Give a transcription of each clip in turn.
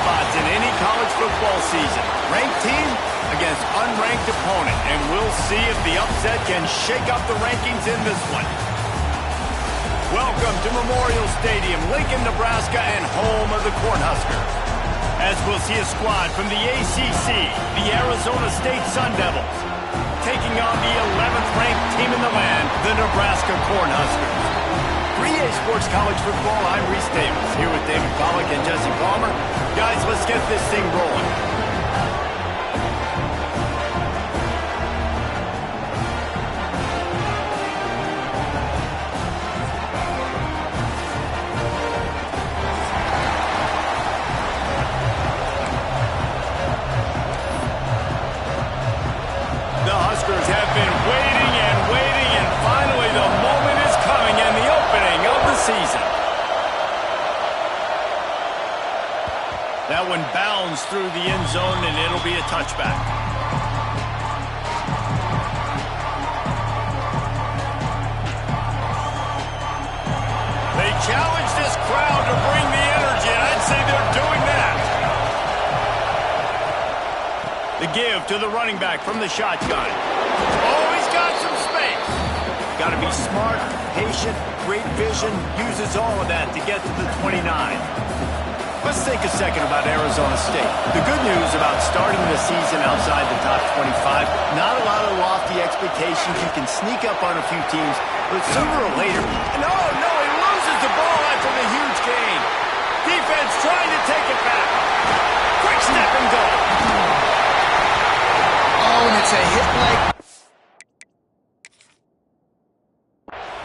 spots in any college football season. Ranked team against unranked opponent, and we'll see if the upset can shake up the rankings in this one. Welcome to Memorial Stadium, Lincoln, Nebraska, and home of the Cornhuskers. As we'll see a squad from the ACC, the Arizona State Sun Devils, taking on the 11th ranked team in the land, the Nebraska Cornhuskers. 3A Sports College Football, I'm Reese Davis, here with David Pollack and Jesse Palmer. Guys, let's get this thing rolling. The Huskers have been waiting and waiting, and finally the moment is coming and the opening of the season. That one bounds through the end zone, and it'll be a touchback. They challenge this crowd to bring the energy, and I'd say they're doing that. The give to the running back from the shotgun. Oh, he's got some space. Got to be smart, patient, great vision, uses all of that to get to the 29. Let's think a second about Arizona State. The good news about starting the season outside the top 25, not a lot of lofty expectations. You can sneak up on a few teams, but sooner or later, no, he loses the ball after the huge gain. Defense trying to take it back. Quick step and go. Oh, and it's a hit like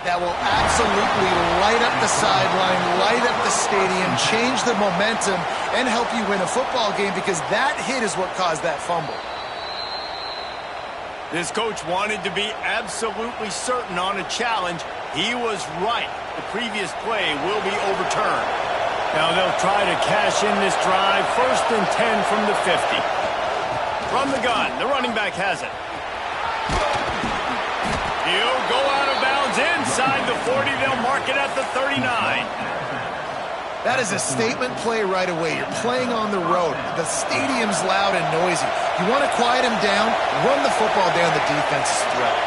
that will absolutely light up the sideline, light up the stadium, change the momentum, and help you win a football game, because that hit is what caused that fumble. This coach wanted to be absolutely certain on a challenge. He was right. The previous play will be overturned. Now they'll try to cash in this drive. 1st and 10 from the 50. From the gun, the running back has it. He'll go out of bounds inside the 40. They'll mark it at the 39. That is a statement play right away. You're playing on the road. The stadium's loud and noisy. You want to quiet him down, run the football down the defense's throat.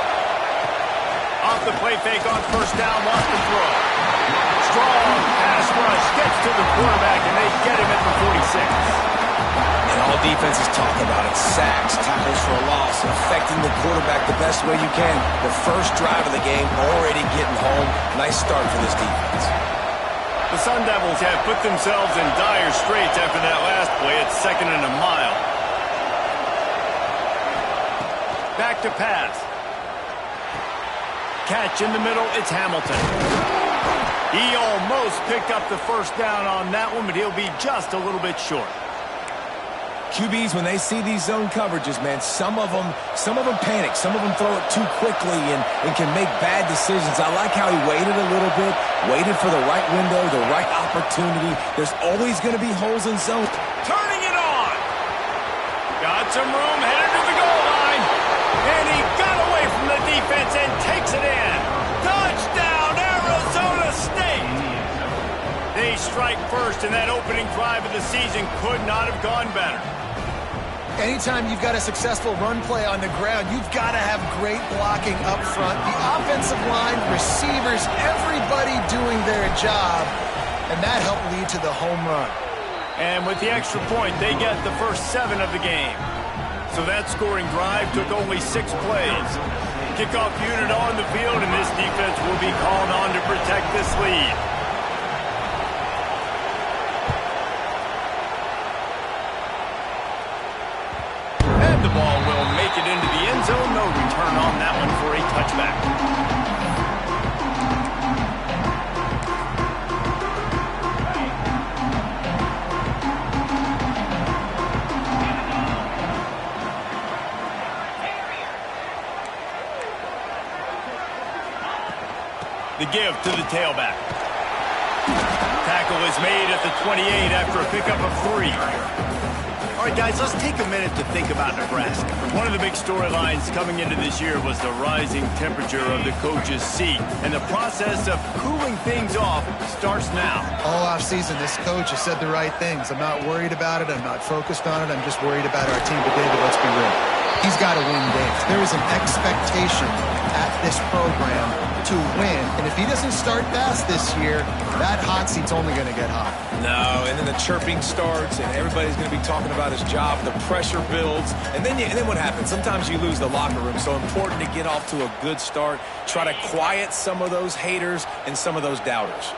Off the play fake on 1st down, lost the throw. Strong pass rush, gets to the quarterback, and they get him at the 46. And all defenses talk about it. Sacks, tackles for a loss, affecting the quarterback the best way you can. The first drive of the game, already getting home. Nice start for this defense. The Sun Devils have put themselves in dire straits after that last play. It's 2nd and a mile. Back to pass. Catch in the middle, it's Hamilton. He almost picked up the 1st down on that one, but he'll be just a little bit short. QBs, when they see these zone coverages, man, some of them panic. Some of them throw it too quickly and can make bad decisions. I like how he waited a little bit, waited for the right window, the right opportunity. There's always going to be holes in zone. Turning it on. Got some room, headed to the goal line. And he got away from the defense and takes it in. Touchdown, Arizona State. They strike first, and that opening drive of the season could not have gone better. Anytime you've got a successful run play on the ground, you've got to have great blocking up front. The offensive line, receivers, everybody doing their job, and that helped lead to the home run. And with the extra point, they get the first 7 of the game. So that scoring drive took only 6 plays. Kickoff unit on the field, and this defense will be called on to protect this lead. The ball will make it into the end zone. No return on that one for a touchback. The give to the tailback. Tackle is made at the 28 after a pickup of 3. right, guys, let's take a minute to think about Nebraska. One of the big storylines coming into this year was the rising temperature of the coach's seat, and the process of cooling things off starts now. All offseason, this coach has said the right things. I'm not worried about it. I'm not focused on it. I'm just worried about our team. But, David, let's be real. He's got to win games. There is an expectation at this program to win, and if he doesn't start fast this year, that hot seat's only going to get hot. No, and then the chirping starts, and everybody's going to be talking about his job. The pressure builds, and then what happens? Sometimes you lose the locker room, so important to get off to a good start. Try to quiet some of those haters and some of those doubters.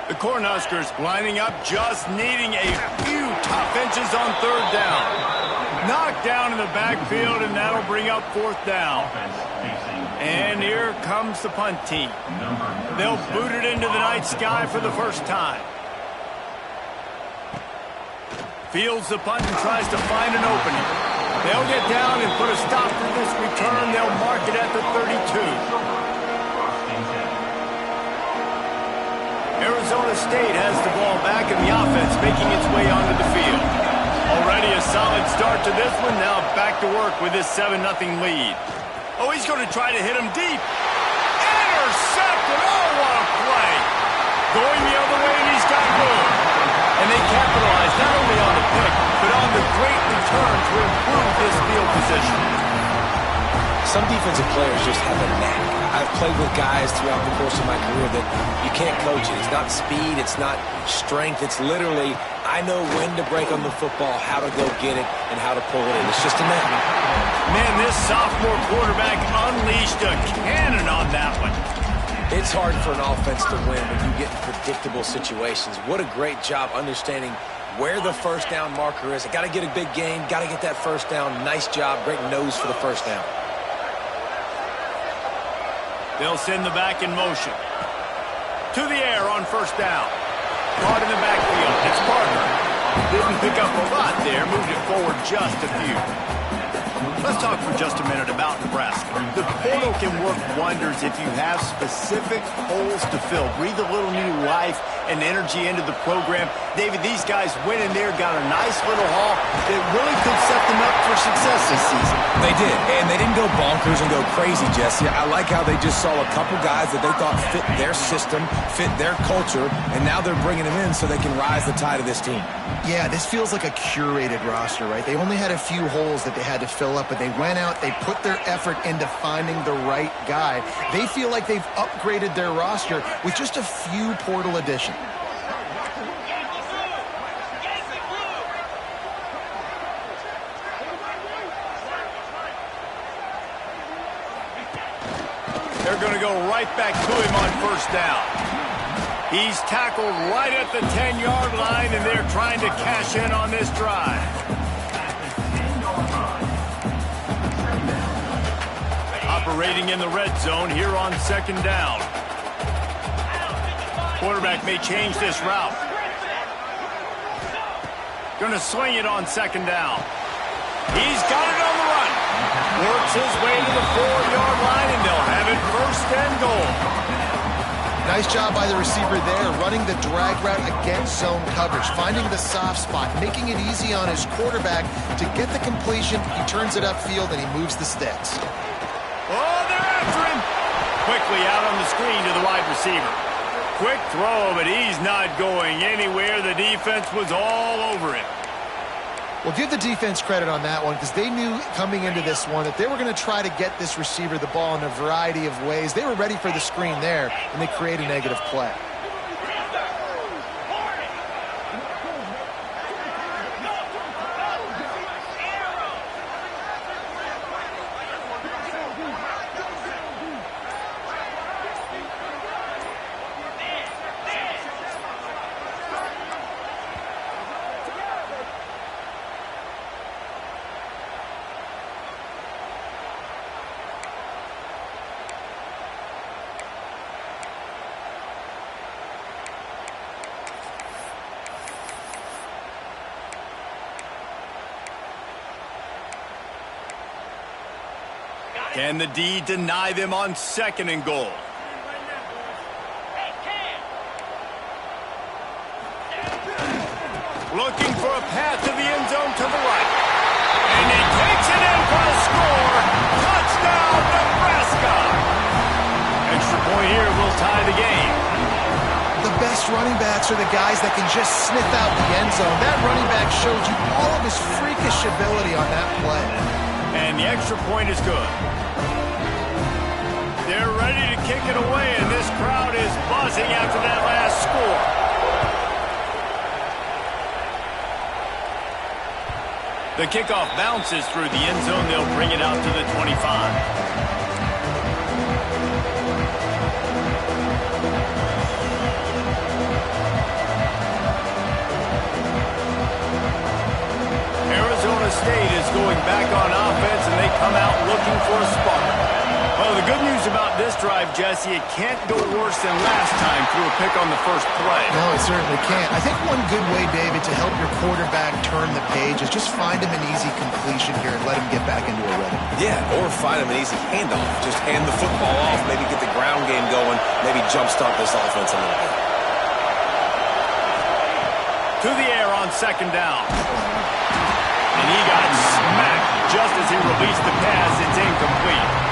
The Cornhuskers lining up, just needing a few tough inches on third down. Knocked down in the backfield, and that'll bring up fourth down. And here comes the punt team. They'll boot it into the night sky for the first time. Fields the punt and tries to find an opening. They'll get down and put a stop to this return. They'll mark it at the 32. Arizona State has the ball back, and the offense making its way onto the field. Already a solid start to this one. Now back to work with this 7-0 lead. Oh, he's going to try to hit him deep. Intercepted. Oh, what a play. Going the other way, and he's got room. And they capitalize not only on the pick, but on the great return to improve this field position. Some defensive players just have a knack. I've played with guys throughout the course of my career that you can't coach it. It's not speed. It's not strength. It's literally, I know when to break on the football, how to go get it, and how to pull it in. It's just a knack. Man, this sophomore quarterback unleashed a cannon on that one. It's hard for an offense to win when you get in predictable situations. What a great job understanding where the first down marker is. I got to get a big gain, got to get that first down. Nice job, great nose for the first down. They'll send the back in motion. To the air on first down. Caught in the backfield. It's Parker. Didn't pick up a lot there. Moved it forward just a few. Let's talk for just a minute about Nebraska. The portal can work wonders if you have specific holes to fill. Breathe a little new life and energy into the program. David, these guys went in there, got a nice little haul that really could set them up for success this season. They did, and they didn't go bonkers and go crazy, Jesse. I like how they just saw a couple guys that they thought fit their system, fit their culture, and now they're bringing them in so they can rise the tide of this team. Yeah, this feels like a curated roster, right? They only had a few holes that they had to fill up, but they went out, they put their effort into finding the right guy. They feel like they've upgraded their roster with just a few portal additions. They're going to go right back to him on first down. He's tackled right at the 10-yard line, and they're trying to cash in on this drive. Operating in the red zone here on second down. Quarterback may change this route. Going to swing it on second down. He's got it on the run. Works his way to the 4-yard line, and they'll have it first and goal. Nice job by the receiver there, running the drag route against zone coverage, finding the soft spot, making it easy on his quarterback to get the completion. He turns it upfield, and he moves the sticks. Oh, they're after him. Quickly out on the screen to the wide receiver. Quick throw, but he's not going anywhere. The defense was all over him. Well, give the defense credit on that one because they knew coming into this one that they were going to try to get this receiver the ball in a variety of ways. They were ready for the screen there, and they create a negative play. Can the D deny them on second and goal? Looking for a path to the end zone to the right. And he takes it in for a score. Touchdown, Nebraska. Extra point here will tie the game. The best running backs are the guys that can just sniff out the end zone. That running back showed you all of his freakish ability on that play. And the extra point is good. They're ready to kick it away, and this crowd is buzzing after that last score. The kickoff bounces through the end zone. They'll bring it out to the 25. Arizona State is going back on offense, and they come out looking for a spark. Well, the good news about this drive, Jesse, it can't go worse than last time through a pick on the first play. No, it certainly can't. I think one good way, David, to help your quarterback turn the page is just find him an easy completion here and let him get back into a rhythm. Yeah, or find him an easy handoff. Just hand the football off, maybe get the ground game going, maybe jumpstart this offense a little bit. To the air on second down. And he got smacked just as he released the pass. It's incomplete.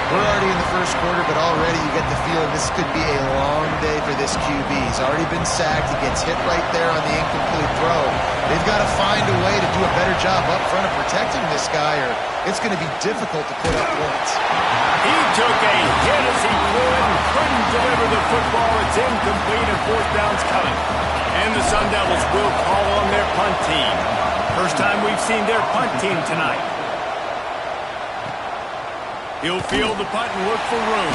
We're already in the first quarter, but already you get the feeling this could be a long day for this QB. He's already been sacked. He gets hit right there on the incomplete throw. They've got to find a way to do a better job up front of protecting this guy, or it's going to be difficult to put up points. He took a hit as he could and couldn't deliver the football. It's incomplete, and fourth down's coming. And the Sun Devils will call on their punt team. First time we've seen their punt team tonight. He'll field the punt and look for room.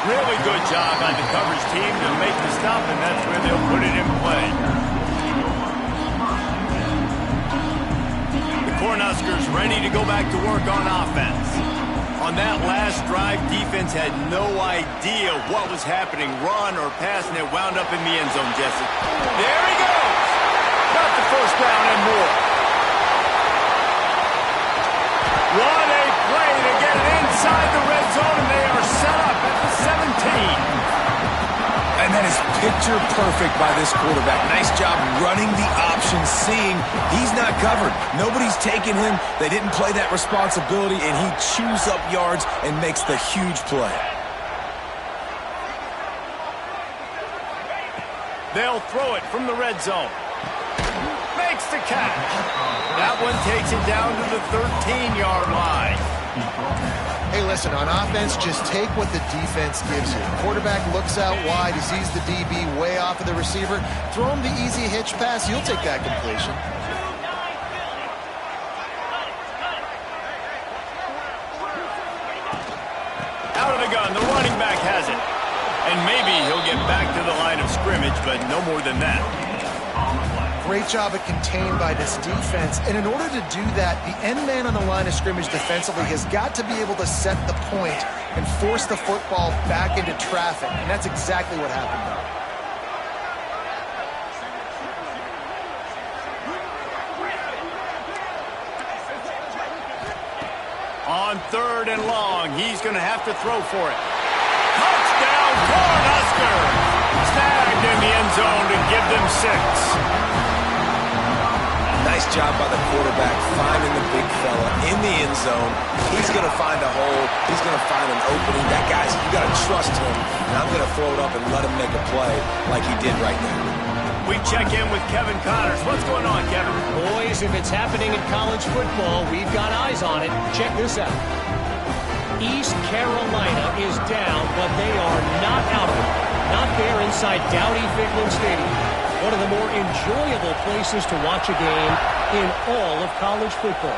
Really good job by the coverage team to make the stop, and that's where they'll put it in play. The Cornhuskers ready to go back to work on offense. On that last drive, defense had no idea what was happening, run or pass, and it wound up in the end zone, Jesse. There he goes! Got the first down and more. What a play to get it inside the red zone, and they are set up at the 17. And that is picture perfect by this quarterback. Nice job running the option, seeing he's not covered. Nobody's taking him. They didn't play that responsibility, and he chews up yards and makes the huge play. They'll throw it from the red zone. Makes the catch. That one takes it down to the 13-yard line. Hey, listen, on offense, just take what the defense gives you. Quarterback looks out wide. He sees the DB way off of the receiver. Throw him the easy hitch pass. You'll take that completion. Out of the gun, the running back has it. And maybe he'll get back to the line of scrimmage, but no more than that. Great job at contained by this defense. And in order to do that, the end man on the line of scrimmage defensively has got to be able to set the point and force the football back into traffic. And that's exactly what happened there. On third and long, he's going to have to throw for it. Touchdown, Cornhuskers! Snagged in the end zone to give them 6. Nice job by the quarterback finding the big fella in the end zone. He's going to find a hole. He's going to find an opening. That guy's, you got to trust him. And I'm going to throw it up and let him make a play like he did right now. We check in with Kevin Connors. What's going on, Kevin? Boys, if it's happening in college football, we've got eyes on it. Check this out. East Carolina is down, but they are not out of it. Not there inside Dowdy-Ficklen Stadium. One of the more enjoyable places to watch a game in all of college football.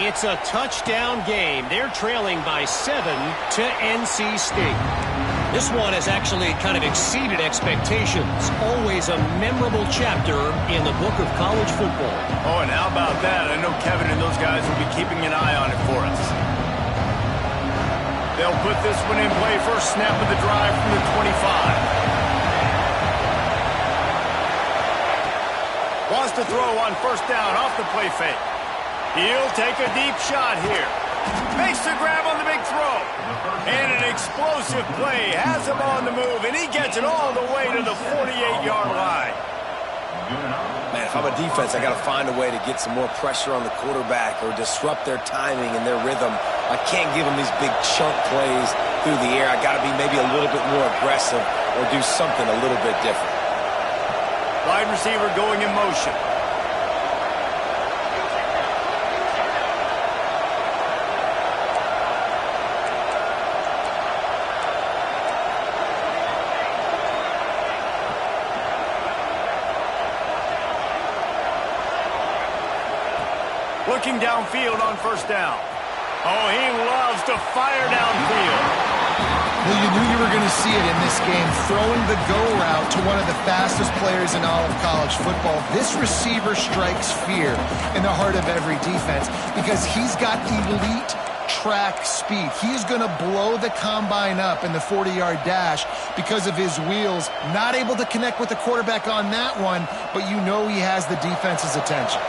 It's a touchdown game. They're trailing by 7 to NC State. This one has actually kind of exceeded expectations. Always a memorable chapter in the book of college football. Oh, and how about that? I know Kevin and those guys will be keeping an eye on it for us. They'll put this one in play. First snap of the drive from the 25. Wants to throw on first down off the play fake. He'll take a deep shot here. Makes the grab on the big throw. And an explosive play. Has him on the move, and he gets it all the way to the 48-yard line. man, if I'm a defense, I got to find a way to get some more pressure on the quarterback or disrupt their timing and their rhythm. I can't give them these big chunk plays through the air. I got to be maybe a little bit more aggressive or do something a little bit different. Wide receiver going in motion. Looking downfield on first down. Oh, he loves to fire downfield. Well, you knew you were going to see it in this game, throwing the go route to one of the fastest players in all of college football. This receiver strikes fear in the heart of every defense because he's got elite track speed. He's going to blow the combine up in the 40-yard dash because of his wheels. Not able to connect with the quarterback on that one, but you know he has the defense's attention.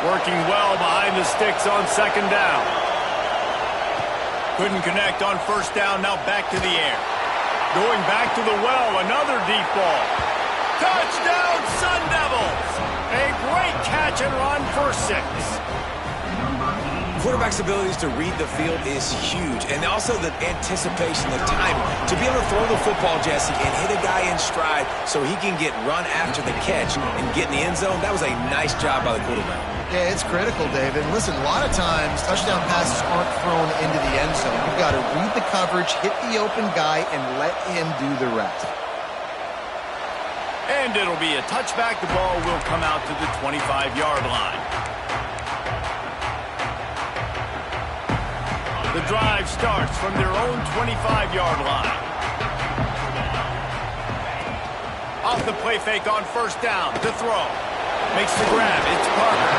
Working well behind the sticks on second down. Couldn't connect on first down, now back to the air. Going back to the well, another deep ball. Touchdown, Sun Devils! A great catch and run for 6. Quarterback's abilities to read the field is huge, and also the anticipation, the timing. To be able to throw the football, Jesse, and hit a guy in stride so he can get run after the catch and get in the end zone, that was a nice job by the quarterback. Yeah, it's critical, David. Listen, a lot of times touchdown passes aren't thrown into the end zone. You've got to read the coverage, hit the open guy, and let him do the rest. And it'll be a touchback. The ball will come out to the 25-yard line. The drive starts from their own 25-yard line. Off the play fake on first down. To throw. Makes the grab. It's Parker.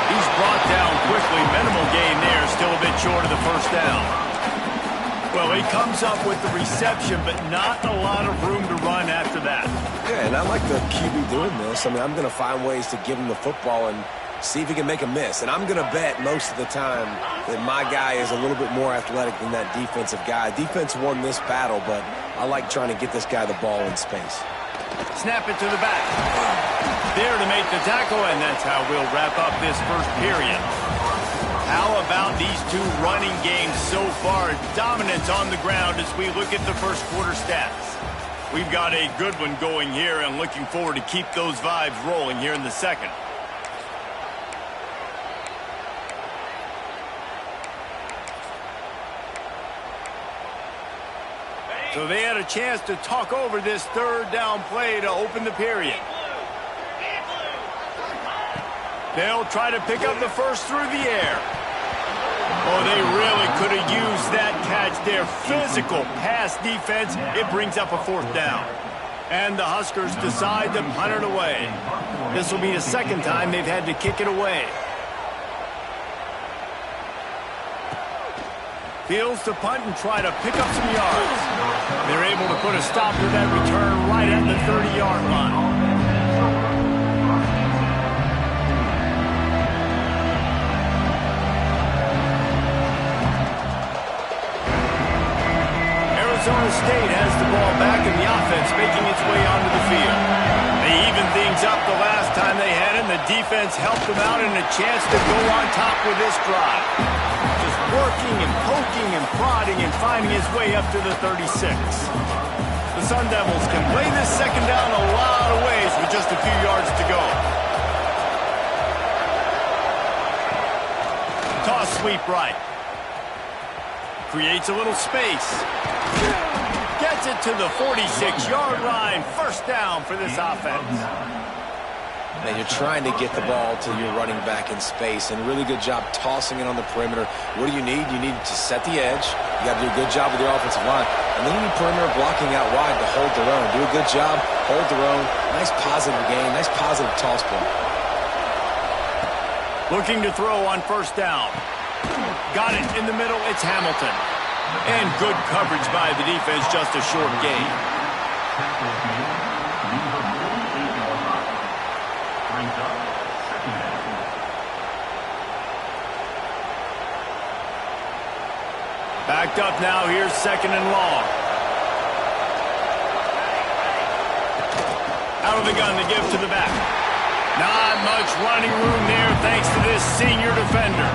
He's brought down quickly. Minimal gain there. Still a bit short of the first down. Well, he comes up with the reception, but not a lot of room to run after that. Yeah, and I like the QB doing this. I mean, I'm going to find ways to give him the football and see if he can make a miss. And I'm going to bet most of the time that my guy is a little bit more athletic than that defensive guy. Defense won this battle, but I like trying to get this guy the ball in space. Snap it to the back. There to make the tackle, and that's how we'll wrap up this first period. How about these two running games so far? Dominance on the ground as we look at the first quarter stats. We've got a good one going here and looking forward to keep those vibes rolling here in the second. So they had a chance to talk over this third down play to open the period. They'll try to pick up the first through the air. Oh, they really could have used that catch there. Physical pass defense. It brings up a fourth down. And the Huskers decide to punt it away. This will be the second time they've had to kick it away. Fields to punt and try to pick up some yards. They're able to put a stop to that return right at the 30-yard line. Arizona State has the ball back in the offense, making its way onto the field. They evened things up the last time they had it, and the defense helped them out and a chance to go on top with this drive. Just working and poking and prodding and finding his way up to the 36. The Sun Devils can play this second down a lot of ways with just a few yards to go. Toss sweep right. Creates a little space. Gets it to the 46-yard line. First down for this offense. Now you're trying to get the ball to your running back in space, and really good job tossing it on the perimeter. What do you need? You need to set the edge. You got to do a good job with your offensive line. And then you need perimeter blocking out wide to hold their own. Do a good job, hold their own. Nice positive game, nice positive toss play. Looking to throw on first down. Got it in the middle. It's Hamilton. And good coverage by the defense, just a short gain. Backed up now. Here's second and long. Out of the gun to give to the back. Not much running room there thanks to this senior defender.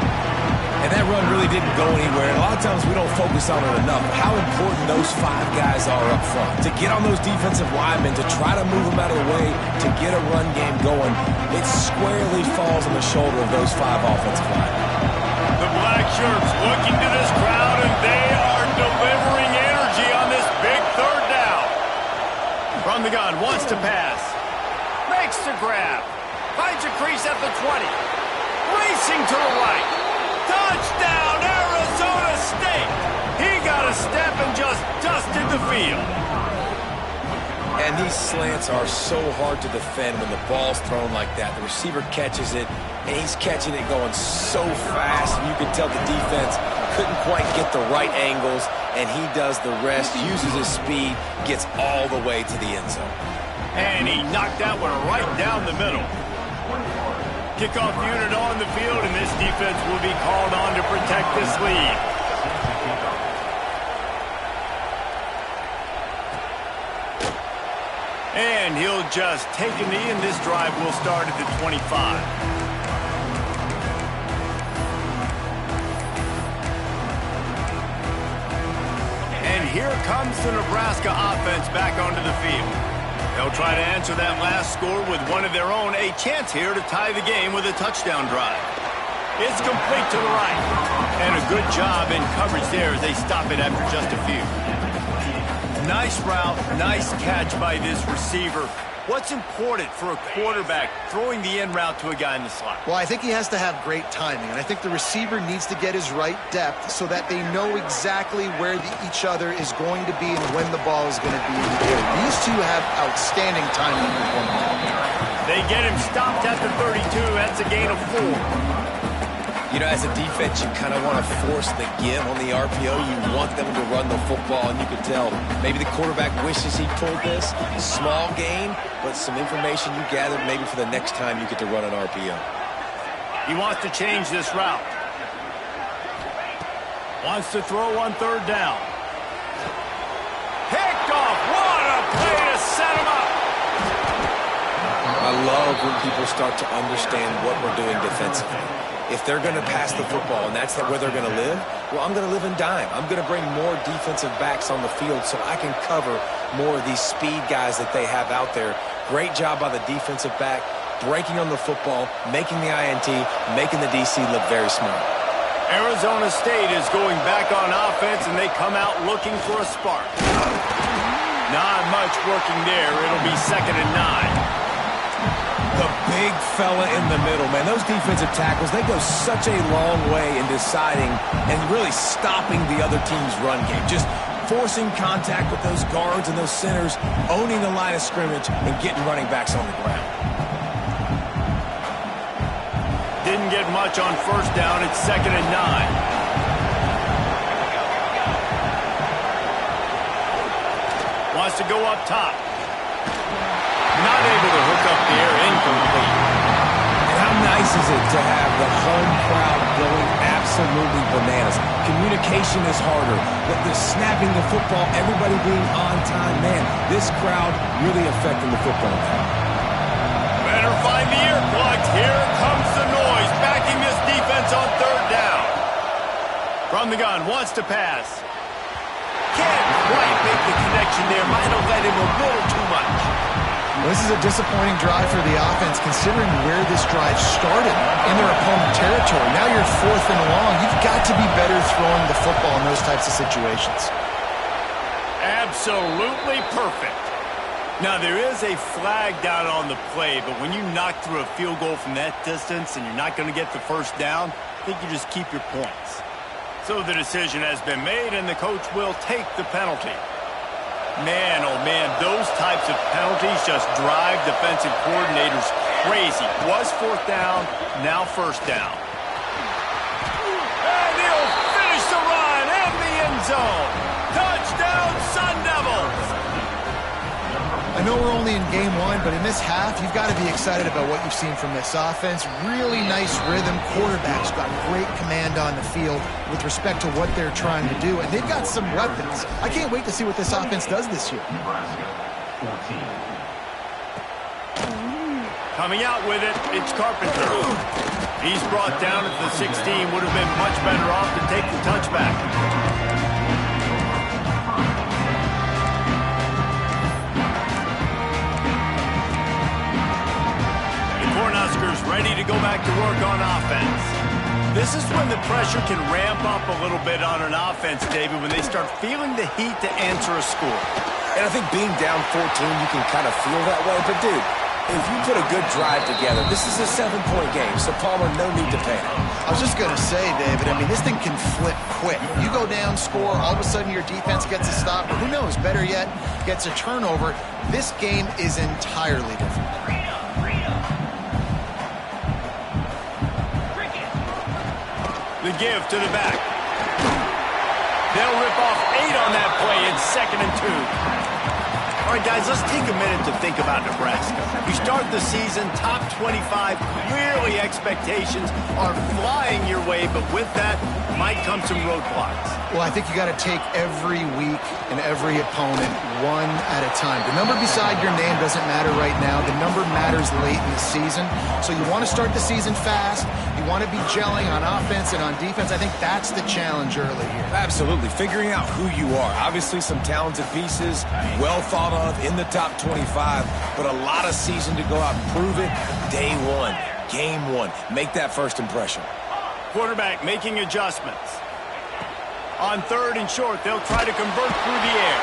And that run really didn't go anywhere. And a lot of times we don't focus on it enough. How important those 5 guys are up front. To get on those defensive linemen, to try to move them out of the way, to get a run game going, it squarely falls on the shoulder of those 5 offensive linemen. The black shirts looking to this crowd, and they are delivering energy on this big third down. From the gun, wants to pass. Makes the grab. Finds a crease at the 20. Racing to the right. Touchdown, Arizona State! He got a step and just dusted the field. And these slants are so hard to defend when the ball's thrown like that. The receiver catches it, and he's catching it going so fast. You can tell the defense couldn't quite get the right angles, and he does the rest, uses his speed, gets all the way to the end zone. And he knocked that one right down the middle. Kickoff unit on the field, and this defense will be called on to protect this lead. And he'll just take a knee, and this drive will start at the 25. And here comes the Nebraska offense back onto the field. They'll try to answer that last score with one of their own, a chance here to tie the game with a touchdown drive. It's complete to the right. And a good job in coverage there as they stop it after just a few. Nice route, nice catch by this receiver. What's important for a quarterback throwing the in route to a guy in the slot? Well, I think he has to have great timing, and I think the receiver needs to get his right depth so that they know exactly where each other is going to be and when the ball is going to be in the air. These two have outstanding timing. They get him stopped at the 32. That's a gain of 4. You know, as a defense, you kind of want to force the give on the RPO. You want them to run the football, and you can tell maybe the quarterback wishes he pulled this. Small gain, but some information you gathered maybe for the next time you get to run an RPO. He wants to change this route. Wants to throw on 3rd down. Picked off. What a play to set him up. I love when people start to understand what we're doing defensively. If they're going to pass the football and that's where they're going to live, well, I'm going to live in dime. I'm going to bring more defensive backs on the field so I can cover more of these speed guys that they have out there. Great job by the defensive back, breaking on the football, making the INT, making the DC look very smart. Arizona State is going back on offense, and they come out looking for a spark. Not much working there. It'll be 2nd and 9. The big fella in the middle, man. Those defensive tackles, they go such a long way in deciding and really stopping the other team's run game. Just forcing contact with those guards and those centers, owning the line of scrimmage, and getting running backs on the ground. Didn't get much on 1st down. It's 2nd and 9. Wants to go up top. Not able to hook up there, incomplete. And how nice is it to have the home crowd going absolutely bananas? Communication is harder. The snapping the football, everybody being on time. Man, this crowd really affecting the football now. Better find the earplugs. Here comes the noise, backing this defense on 3rd down. From the gun, wants to pass. Can't quite make the connection there. Might have let him a little too much. This is a disappointing drive for the offense, considering where this drive started, in their opponent territory. Now you're 4th and long. You've got to be better throwing the football in those types of situations. Absolutely perfect. Now, there is a flag down on the play, but when you knock through a field goal from that distance and you're not going to get the 1st down, I think you just keep your points. So the decision has been made, and the coach will take the penalty. Man, oh man, those types of penalties just drive defensive coordinators crazy. Was 4th down, now 1st down. And he'll finish the run in the end zone. Touchdown, Sun Devils! I know we're only in game 1, but in this half, you've got to be excited about what you've seen from this offense. Really nice rhythm. Quarterback's got great command on the field with respect to what they're trying to do, and they've got some weapons. I can't wait to see what this offense does this year. Coming out with it, it's Carpenter. He's brought down at the 16. Would have been much better off to take the touchback. The Cornhuskers ready to go back to work on offense. This is when the pressure can ramp up a little bit on an offense, David, when they start feeling the heat to answer a score. And I think being down 14, you can kind of feel that way. But, dude, if you put a good drive together, this is a 7-point game, so Palmer, no need to panic. I was just going to say, David, I mean, this thing can flip quick. You go down, score, all of a sudden your defense gets a stop, or who knows, better yet, gets a turnover. This game is entirely different. The give to the back. They'll rip off 8 on that play. It's 2nd and 2. All right, guys, let's take a minute to think about Nebraska. You start the season top 25. Clearly, expectations are flying your way, but with that might come some roadblocks. Well, I think you got to take every week and every opponent one at a time. The number beside your name doesn't matter right now. The number matters late in the season. So you want to start the season fast. You want to be gelling on offense and on defense. I think that's the challenge early here. Absolutely. Figuring out who you are. Obviously, some talented pieces, well thought of in the top 25, but a lot of season to go out and prove it. Day one, game one. Make that first impression. Quarterback making adjustments. On 3rd and short, they'll try to convert through the air.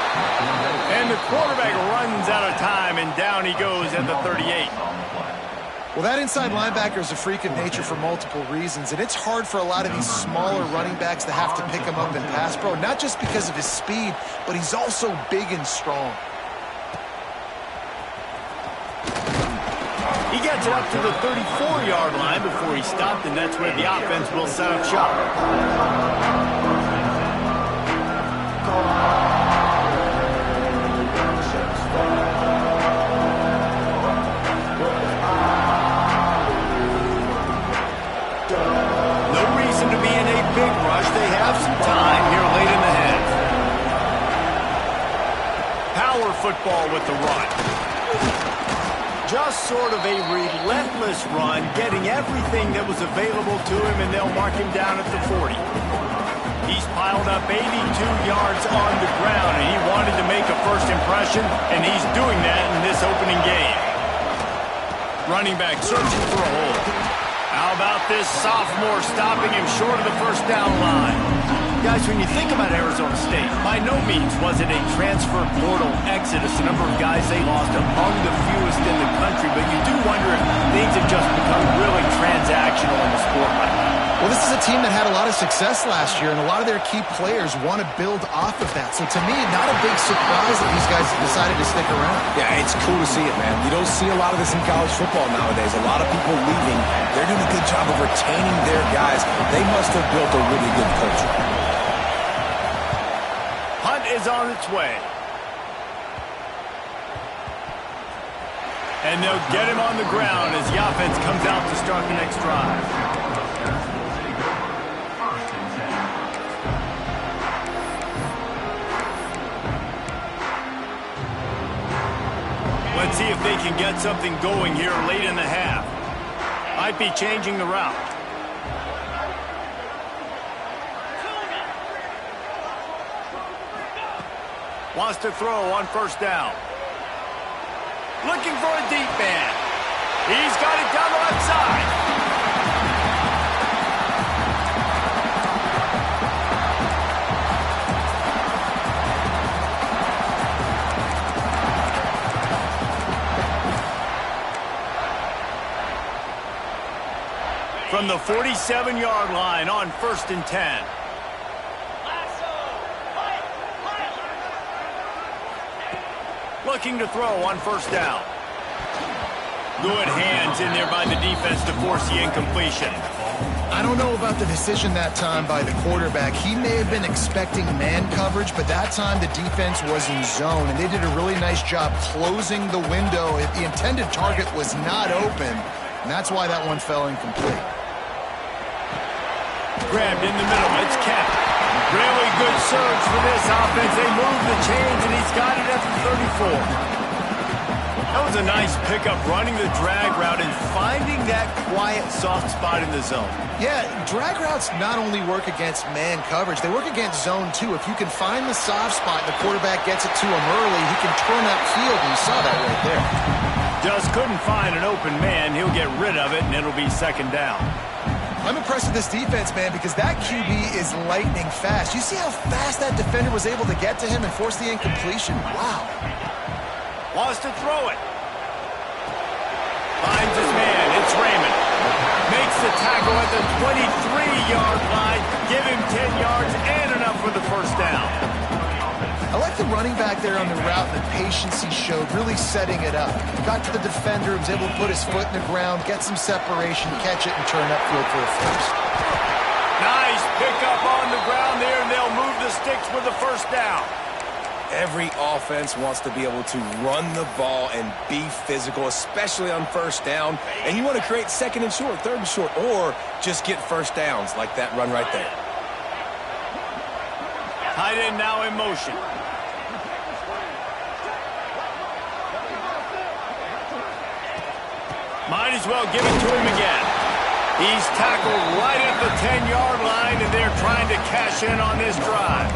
And the quarterback runs out of time, and down he goes at the 38. Well, that inside linebacker is a freak of nature for multiple reasons, and it's hard for a lot of these smaller running backs to have to pick him up in pass pro, not just because of his speed, but he's also big and strong. He gets it up to the 34-yard line before he stopped, and that's where the offense will set up shop. No reason to be in a big rush. They have some time here late in the half. Power football with the run. Just sort of a relentless run, getting everything that was available to him, and they'll mark him down at the 40. He's piled up 82 yards on the ground, and he wanted to make a first impression, and he's doing that in this opening game. Running back searching for a hole. How about this sophomore stopping him short of the first down line? Guys, when you think about Arizona State, by no means was it a transfer portal exodus. The number of guys they lost among the fewest in the country, but you do wonder if things have just become really transactional in the sport right now. Well, this is a team that had a lot of success last year, and a lot of their key players want to build off of that. So to me, not a big surprise that these guys decided to stick around. Yeah, it's cool to see it, man. You don't see a lot of this in college football nowadays. A lot of people leaving. They're doing a good job of retaining their guys. They must have built a really good culture. Hunt is on its way. And they'll get him on the ground as the offense comes out to start the next drive. Let's see if they can get something going here late in the half. Might be changing the route. Wants to throw on 1st down. Looking for a deep man. He's got it down the left side. From the 47-yard line on 1st and 10. Looking to throw on 1st down. Good hands in there by the defense to force the incompletion. I don't know about the decision that time by the quarterback. He may have been expecting man coverage, but that time the defense was in zone, and they did a really nice job closing the window. The intended target was not open, and that's why that one fell incomplete. Grabbed in the middle. It's kept. Really good surge for this offense. They move the chains, and he's got it at the 34. That was a nice pickup, running the drag route and finding that quiet, soft spot in the zone. Yeah, drag routes not only work against man coverage, they work against zone too. If you can find the soft spot and the quarterback gets it to him early, he can turn upfield, and you saw that right there. Just couldn't find an open man. He'll get rid of it, and it'll be second down. I'm impressed with this defense, man, because that QB is lightning fast. You see how fast that defender was able to get to him and force the incompletion? Wow. Wants to throw it. Finds his man. It's Raymond. Makes the tackle at the 23-yard line. Give him 10 yards and enough for the first down. I like the running back there on the route and the patience he showed, really setting it up. Got to the defender, was able to put his foot in the ground, get some separation, catch it, and turn upfield for a first. Nice pickup on the ground there, and they'll move the sticks with the first down. Every offense wants to be able to run the ball and be physical, especially on first down. And you want to create second and short, third and short, or just get first downs like that run right there. Tight end now in motion. Might as well give it to him again. He's tackled right at the 10-yard line, and they're trying to cash in on this drive.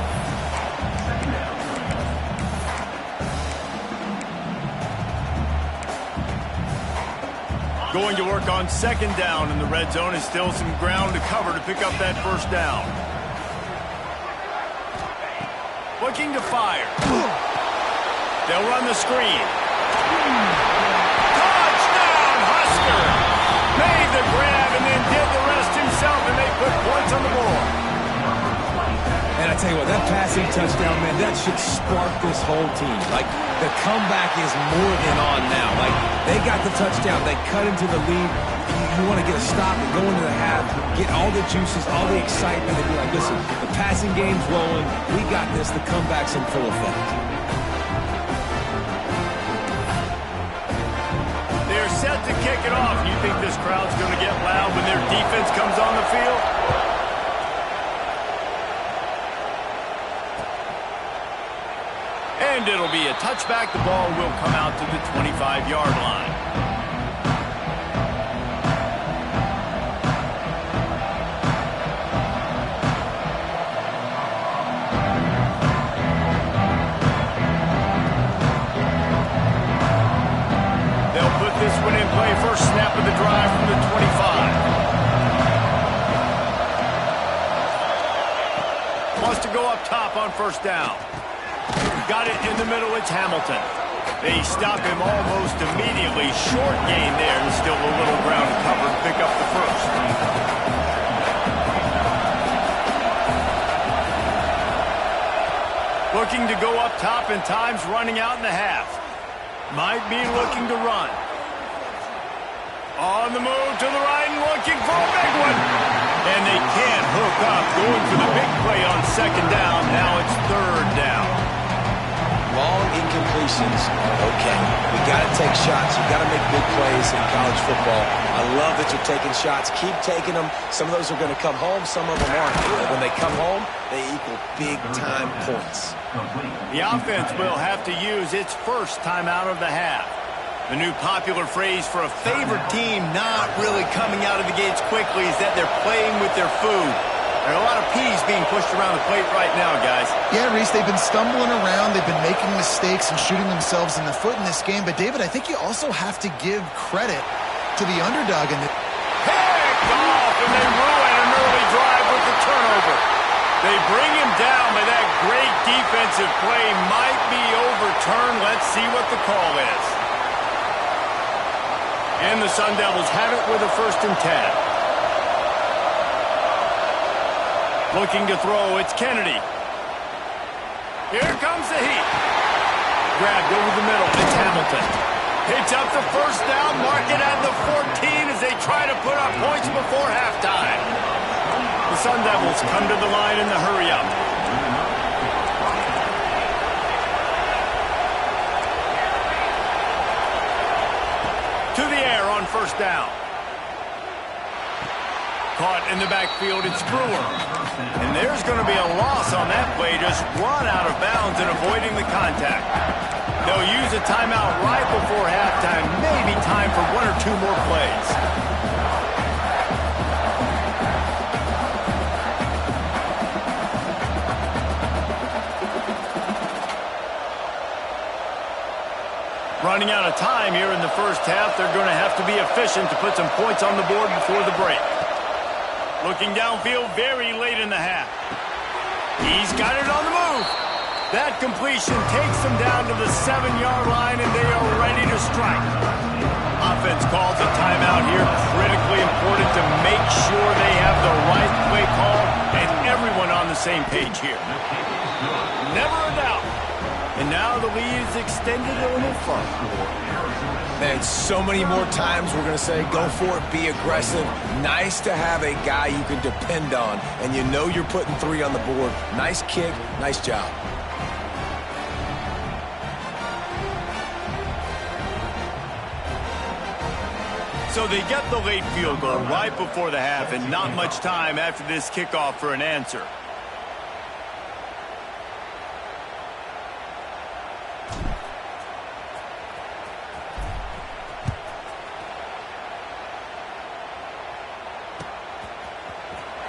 Going to work on second down in the red zone. Is still some ground to cover to pick up that first down. Looking to fire. They'll run the screen. Touchdown, Husker! Made the grab and then did the rest himself, and they put points on the board. And I tell you what, that passing touchdown, man, that should spark this whole team. Like, the comeback is more than on now. Like, they got the touchdown. They cut into the lead. You want to get a stop and go into the half, get all the juices, all the excitement, and be like, listen, the passing game's rolling. We got this. The comeback's in full effect. They're set to kick it off. You think this crowd's going to get loud when their defense comes on the field? And it'll be a touchback. The ball will come out to the 25-yard line. They'll put this one in play. First snap of the drive from the 25. Wants to go up top on first down. Got it in the middle. It's Hamilton. They stop him almost immediately. Short gain there, and still a little ground to cover to pick up the first. Looking to go up top, and time's running out in the half. Might be looking to run. On the move to the right and looking for a big one. And they can't hook up. Going for the big play on second down. Now it's third down. Long incompletions are okay. We got to take shots. You got to make big plays in college football. I love that you're taking shots. Keep taking them. Some of those are going to come home. Some of them aren't. But when they come home, they equal big-time points. The offense will have to use its first time out of the half. The new popular phrase for a favored team not really coming out of the gates quickly is that they're playing with their food. There are a lot of peas being pushed around the plate right now, guys. Yeah, Reese, they've been stumbling around. They've been making mistakes and shooting themselves in the foot in this game. But, David, I think you also have to give credit to the underdog. Picked off, and they ruin an early drive with the turnover. They bring him down, but that great defensive play might be overturned. Let's see what the call is. And the Sun Devils have it with a 1st and 10. Looking to throw, it's Kennedy. Here comes the heat. Grabbed over the middle, it's Hamilton. Picks up the first down, mark it at the 14 as they try to put up points before halftime. The Sun Devils come to the line in the hurry-up. To the air on first down. Caught in the backfield, it's Brewer. And there's going to be a loss on that play. Just run out of bounds and avoiding the contact. They'll use a timeout right before halftime. Maybe time for one or two more plays. Running out of time here in the first half. They're going to have to be efficient to put some points on the board before the break. Looking downfield very late in the half. He's got it on the move. That completion takes them down to the 7-yard line, and they are ready to strike. Offense calls a timeout here. Critically important to make sure they have the right play call and everyone on the same page here. Never a doubt. And now the lead is extended a little further. Man, so many more times we're going to say, go for it, be aggressive. Nice to have a guy you can depend on, and you know you're putting 3 on the board. Nice kick, nice job. So they get the late field goal right before the half, and not much time after this kickoff for an answer.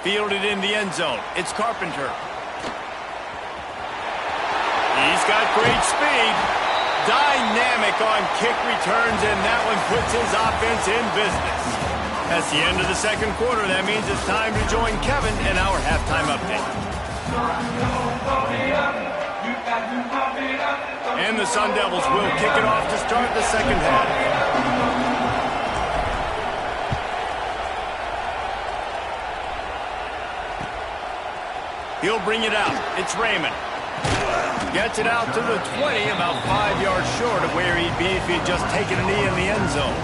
Fielded in the end zone. It's Carpenter. He's got great speed. Dynamic on kick returns, and that one puts his offense in business. That's the end of the second quarter. That means it's time to join Kevin in our halftime update. And the Sun Devils will kick it off to start the second half. He'll bring it out. It's Raymond. Gets it out to the 20, about 5 yards short of where he'd be if he'd just taken a knee in the end zone.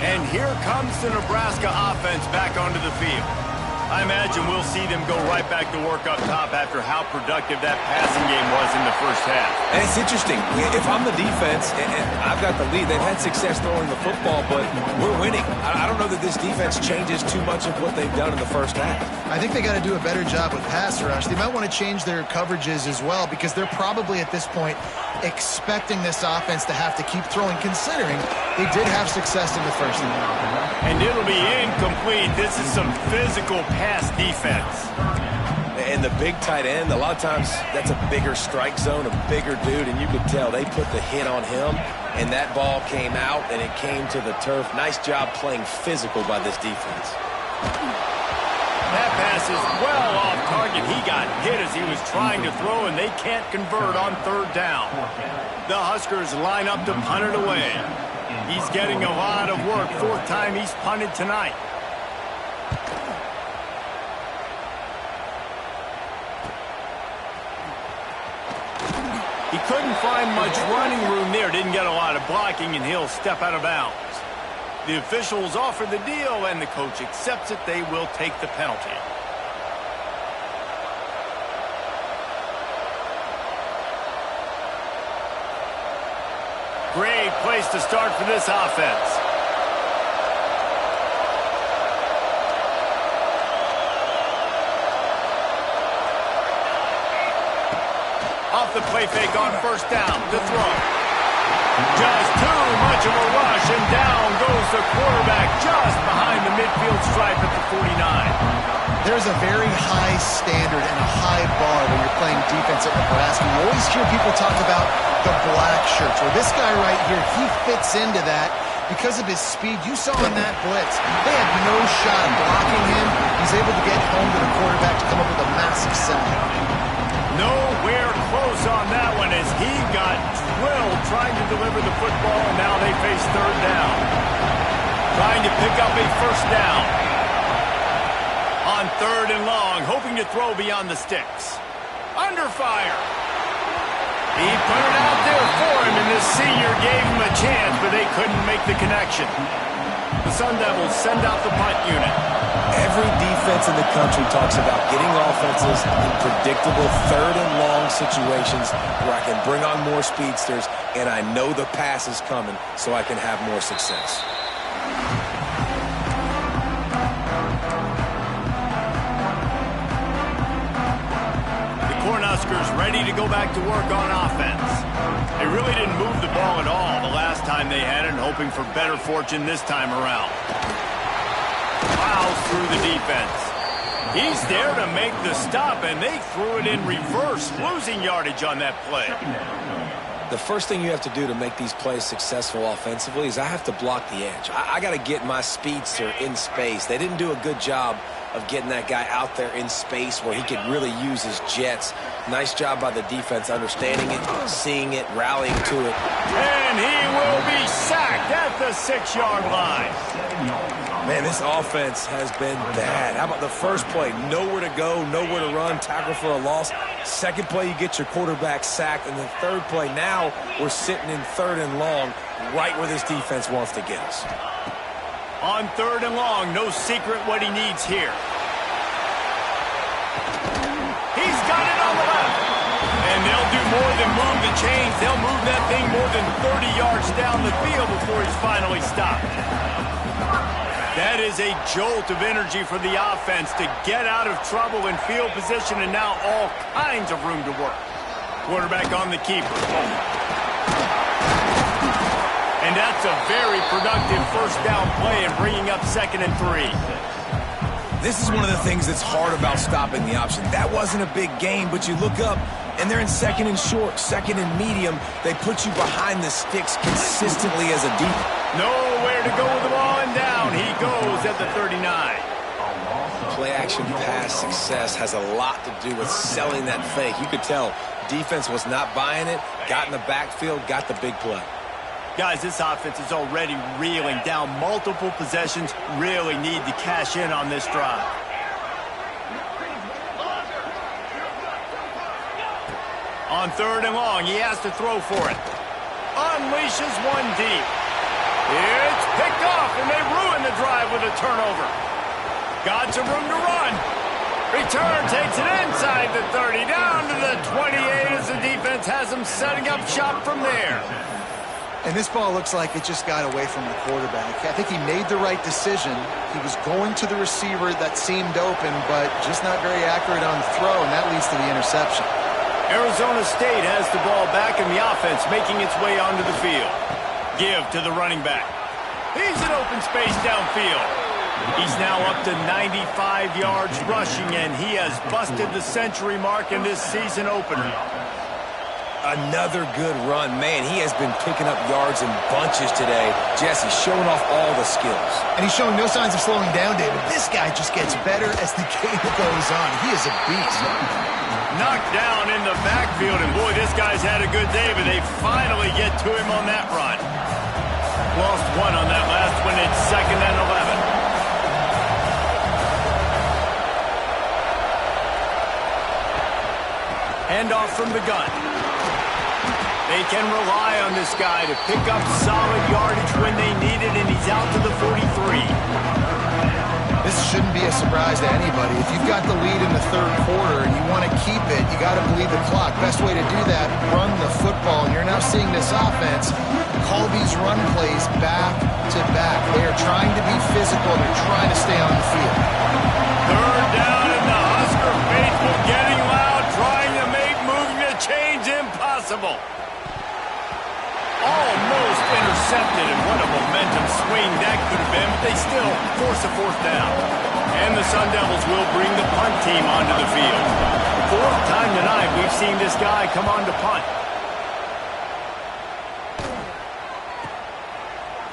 And here comes the Nebraska offense back onto the field. I imagine we'll see them go right back to work up top after how productive that passing game was in the first half. And it's interesting. If I'm the defense and I've got the lead, they've had success throwing the football, but we're winning. I don't know that this defense changes too much of what they've done in the first half. I think they got to do a better job with pass rush. They might want to change their coverages as well, because they're probably at this point expecting this offense to have to keep throwing, considering they did have success in the first half. And it'll be incomplete. This is some physical pass defense. And the big tight end, a lot of times that's a bigger strike zone, a bigger dude, and you could tell they put the hit on him, and that ball came out, and it came to the turf. Nice job playing physical by this defense. That pass is well off target. He got hit as he was trying to throw, and they can't convert on third down. The Huskers line up to punt it away. He's getting a lot of work. 4th time he's punted tonight. He couldn't find much running room there. Didn't get a lot of blocking, and he'll step out of bounds. The officials offer the deal, and the coach accepts it. They will take the penalty. Great place to start for this offense. Off the play fake on first down to throw. Just too much of a rush, and down goes the quarterback just behind the midfield stripe at the 49. There's a very high standard and a high bar when you're playing defense at Nebraska. You always hear people talk about the black shirts. Well, this guy right here, he fits into that because of his speed. You saw in that blitz, they had no shot blocking him. He's able to get home to the quarterback to come up with a massive sack. Nowhere close on that one as he got drilled trying to deliver the football, and now they face third down. Trying to pick up a first down. On 3rd and long, hoping to throw beyond the sticks. Under fire. He put it out there for him, and the senior gave him a chance, but they couldn't make the connection. The Sun Devils send out the punt unit. Every defense in the country talks about getting offenses in predictable 3rd and long situations where I can bring on more speedsters, and I know the pass is coming, so I can have more success. Cornhuskers ready to go back to work on offense. They really didn't move the ball at all the last time they had it, hoping for better fortune this time around. Plows through the defense. He's there to make the stop, and they threw it in reverse, losing yardage on that play. The first thing you have to do to make these plays successful offensively is I have to block the edge. I got to get my speedster in space. They didn't do a good job of getting that guy out there in space where he could really use his jets. Nice job by the defense understanding it, seeing it, rallying to it. And he will be sacked at the 6-yard line. Man, this offense has been bad. How about the first play? Nowhere to go, nowhere to run, tackle for a loss. Second play, you get your quarterback sacked. And the third play, now we're sitting in 3rd and long, right where this defense wants to get us. On 3rd and long, no secret what he needs here. He's got it on the left. And they'll do more than move the chains. They'll move that thing more than 30 yards down the field before he's finally stopped. That is a jolt of energy for the offense to get out of trouble in field position, and now all kinds of room to work. Quarterback on the keeper. And that's a very productive first down play and bringing up 2nd and 3. This is one of the things that's hard about stopping the option. That wasn't a big gain, but you look up, and they're in 2nd and short, 2nd and medium. They put you behind the sticks consistently as a defense. Nowhere to go with the ball, and down he goes at the 39. Play-action pass success has a lot to do with selling that fake. You could tell defense was not buying it, got in the backfield, got the big play. Guys, this offense is already reeling down multiple possessions. Really need to cash in on this drive. On 3rd and long, he has to throw for it. Unleashes one deep. It's picked off, and they ruin the drive with a turnover. Got some room to run. Return takes it inside the 30, down to the 28 as the defense has them setting up shop from there. And this ball looks like it just got away from the quarterback. I think he made the right decision. He was going to the receiver that seemed open, but just not very accurate on the throw, and that leads to the interception. Arizona State has the ball back, and the offense making its way onto the field. Give to the running back. He's in open space downfield. He's now up to 95 yards rushing, and he has busted the century mark in this season opener. Another good run. Man, he has been picking up yards in bunches today. Jesse showing off all the skills. And he's showing no signs of slowing down, David. This guy just gets better as the game goes on. He is a beast. Knocked down in the backfield, and boy, this guy's had a good day, but they finally get to him on that run. Lost one on that last one. It's 2nd and 11. Handoff from the gun. They can rely on this guy to pick up solid yardage when they need it, and he's out to the 43. This shouldn't be a surprise to anybody. If you've got the lead in the 3rd quarter and you want to keep it, you got to bleed the clock. Best way to do that, run the football. And you're now seeing this offense call these run plays back to back. They are trying to be physical. They're trying to stay on the field. 3rd down, and the Husker faithful getting loud, trying to make moving the chains impossible. Almost intercepted, and what a momentum swing that could have been, but they still force a 4th down. And the Sun Devils will bring the punt team onto the field. 4th time tonight we've seen this guy come on to punt.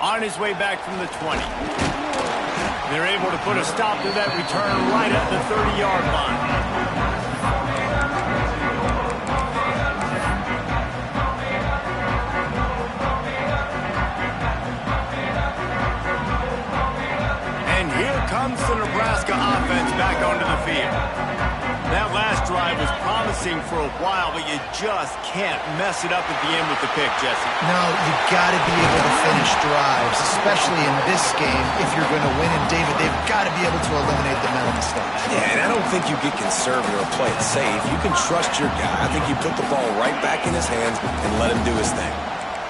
On his way back from the 20. They're able to put a stop to that return right at the 30-yard line. Comes the Nebraska offense back onto the field. That last drive was promising for a while, but you just can't mess it up at the end with the pick, Jesse. No, you got to be able to finish drives, especially in this game if you're going to win. And David, they've got to be able to eliminate the mental mistakes. Yeah, and I don't think you get conservative or play it safe. You can trust your guy. I think you put the ball right back in his hands and let him do his thing.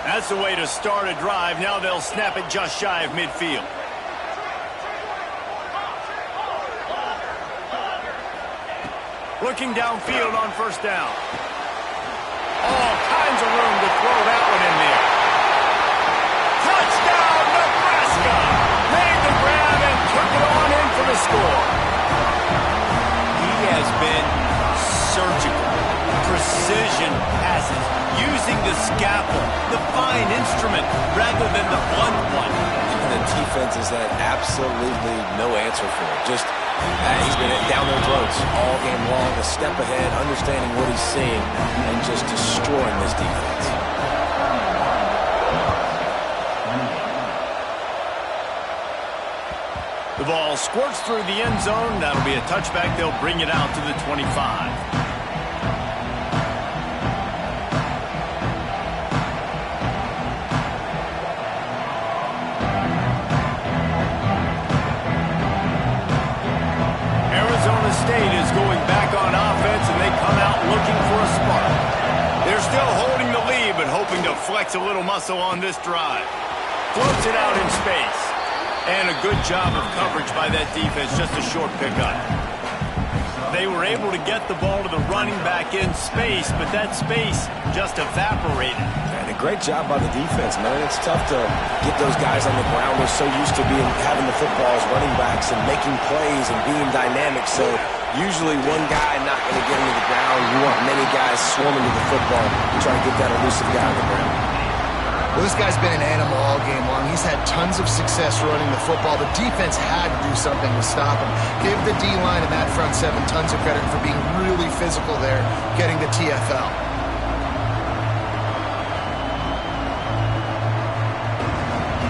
That's the way to start a drive. Now they'll snap it just shy of midfield. Looking downfield on first down. All kinds of room to throw that one in there. Touchdown, Nebraska! Made the grab and took it on in for the score. He has been surgical. Precision passes, using the scalpel, the fine instrument, rather than the blunt one. And the defense has had absolutely no answer for it. Just, he's been down their throats all game long, a step ahead, understanding what he's seeing, and just destroying this defense. The ball squirts through the end zone. That'll be a touchback. They'll bring it out to the 25. State is going back on offense, and they come out looking for a spark. They're still holding the lead, but hoping to flex a little muscle on this drive. Floats it out in space. And a good job of coverage by that defense, just a short pickup. They were able to get the ball to the running back in space, but that space just evaporated. And a great job by the defense, man. It's tough to get those guys on the ground. They're so used to having the football as running backs and making plays and being dynamic. So usually one guy not going to get into the ground. You want many guys swarming to the football to try to get that elusive guy on the ground. Well, this guy's been an animal all game long. He's had tons of success running the football. The defense had to do something to stop him. Give the D-line and that front seven tons of credit for being really physical there, getting the TFL.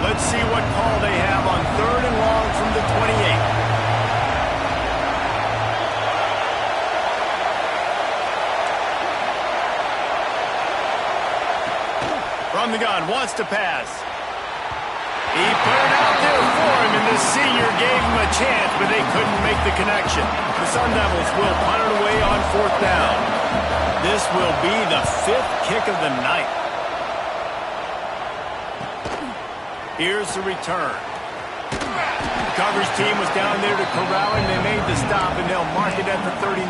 Let's see what call they have on 3rd and long from the 28. From the gun, wants to pass. He put it out there for him, and the senior gave him a chance, but they couldn't make the connection. The Sun Devils will punt it away on 4th down. This will be the 5th kick of the night. Here's the return. The coverage team was down there to corral him. They made the stop, and they'll mark it at the 39.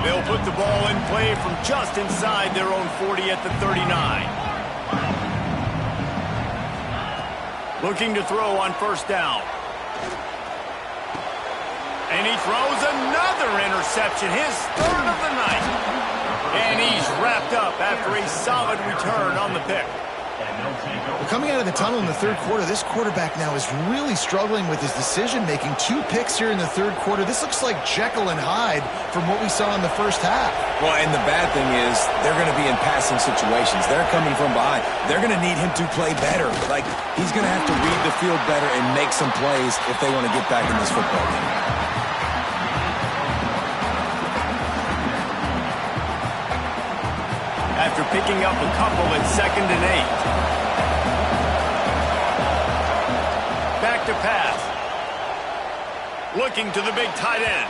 They'll put the ball in play from just inside their own 40 at the 39. Looking to throw on 1st down. And he throws another interception, his 3rd of the night. And he's wrapped up after a solid return on the pick. Well, coming out of the tunnel in the 3rd quarter, this quarterback now is really struggling with his decision-making. 2 picks here in the 3rd quarter. This looks like Jekyll and Hyde from what we saw in the 1st half. Well, and the bad thing is they're going to be in passing situations. They're coming from behind. They're going to need him to play better. Like, he's going to have to read the field better and make some plays if they want to get back in this football game. After picking up a couple at 2nd and 8. Back to pass. Looking to the big tight end.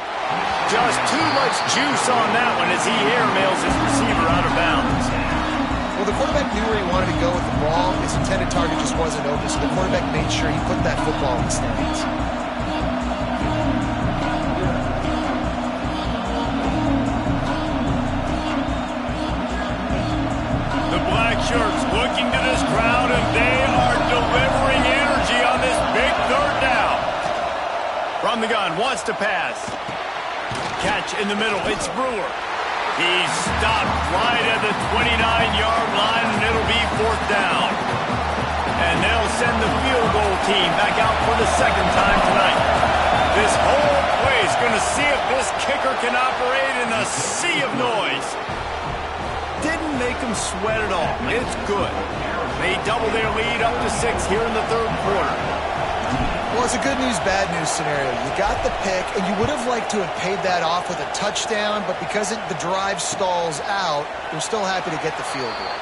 Just too much juice on that one as he airmails his receiver out of bounds. Well, the quarterback knew where he wanted to go with the ball. His intended target just wasn't open, so the quarterback made sure he put that football in the stands. Shirts looking to this crowd, and they are delivering energy on this big 3rd down. From the gun, wants to pass. Catch in the middle, it's Brewer. He's stopped right at the 29-yard line, and it'll be 4th down. And they'll send the field goal team back out for the 2nd time tonight. This whole play is going to see if this kicker can operate in a sea of noise. Didn't make them sweat at all. It's good. They double their lead up to 6 here in the 3rd quarter. Well, it's a good news, bad news scenario. You got the pick, and you would have liked to have paid that off with a touchdown, but because the drive stalls out, they're still happy to get the field goal.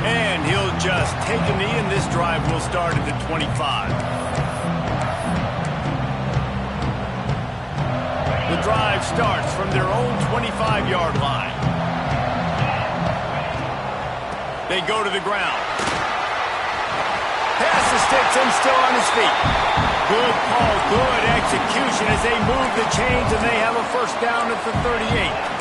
And he'll just take a knee, and this drive will start at the 25. The drive starts from their own 25-yard line. They go to the ground. Pass the sticks and still on his feet. Good call, good execution as they move the chains, and they have a first down at the 38.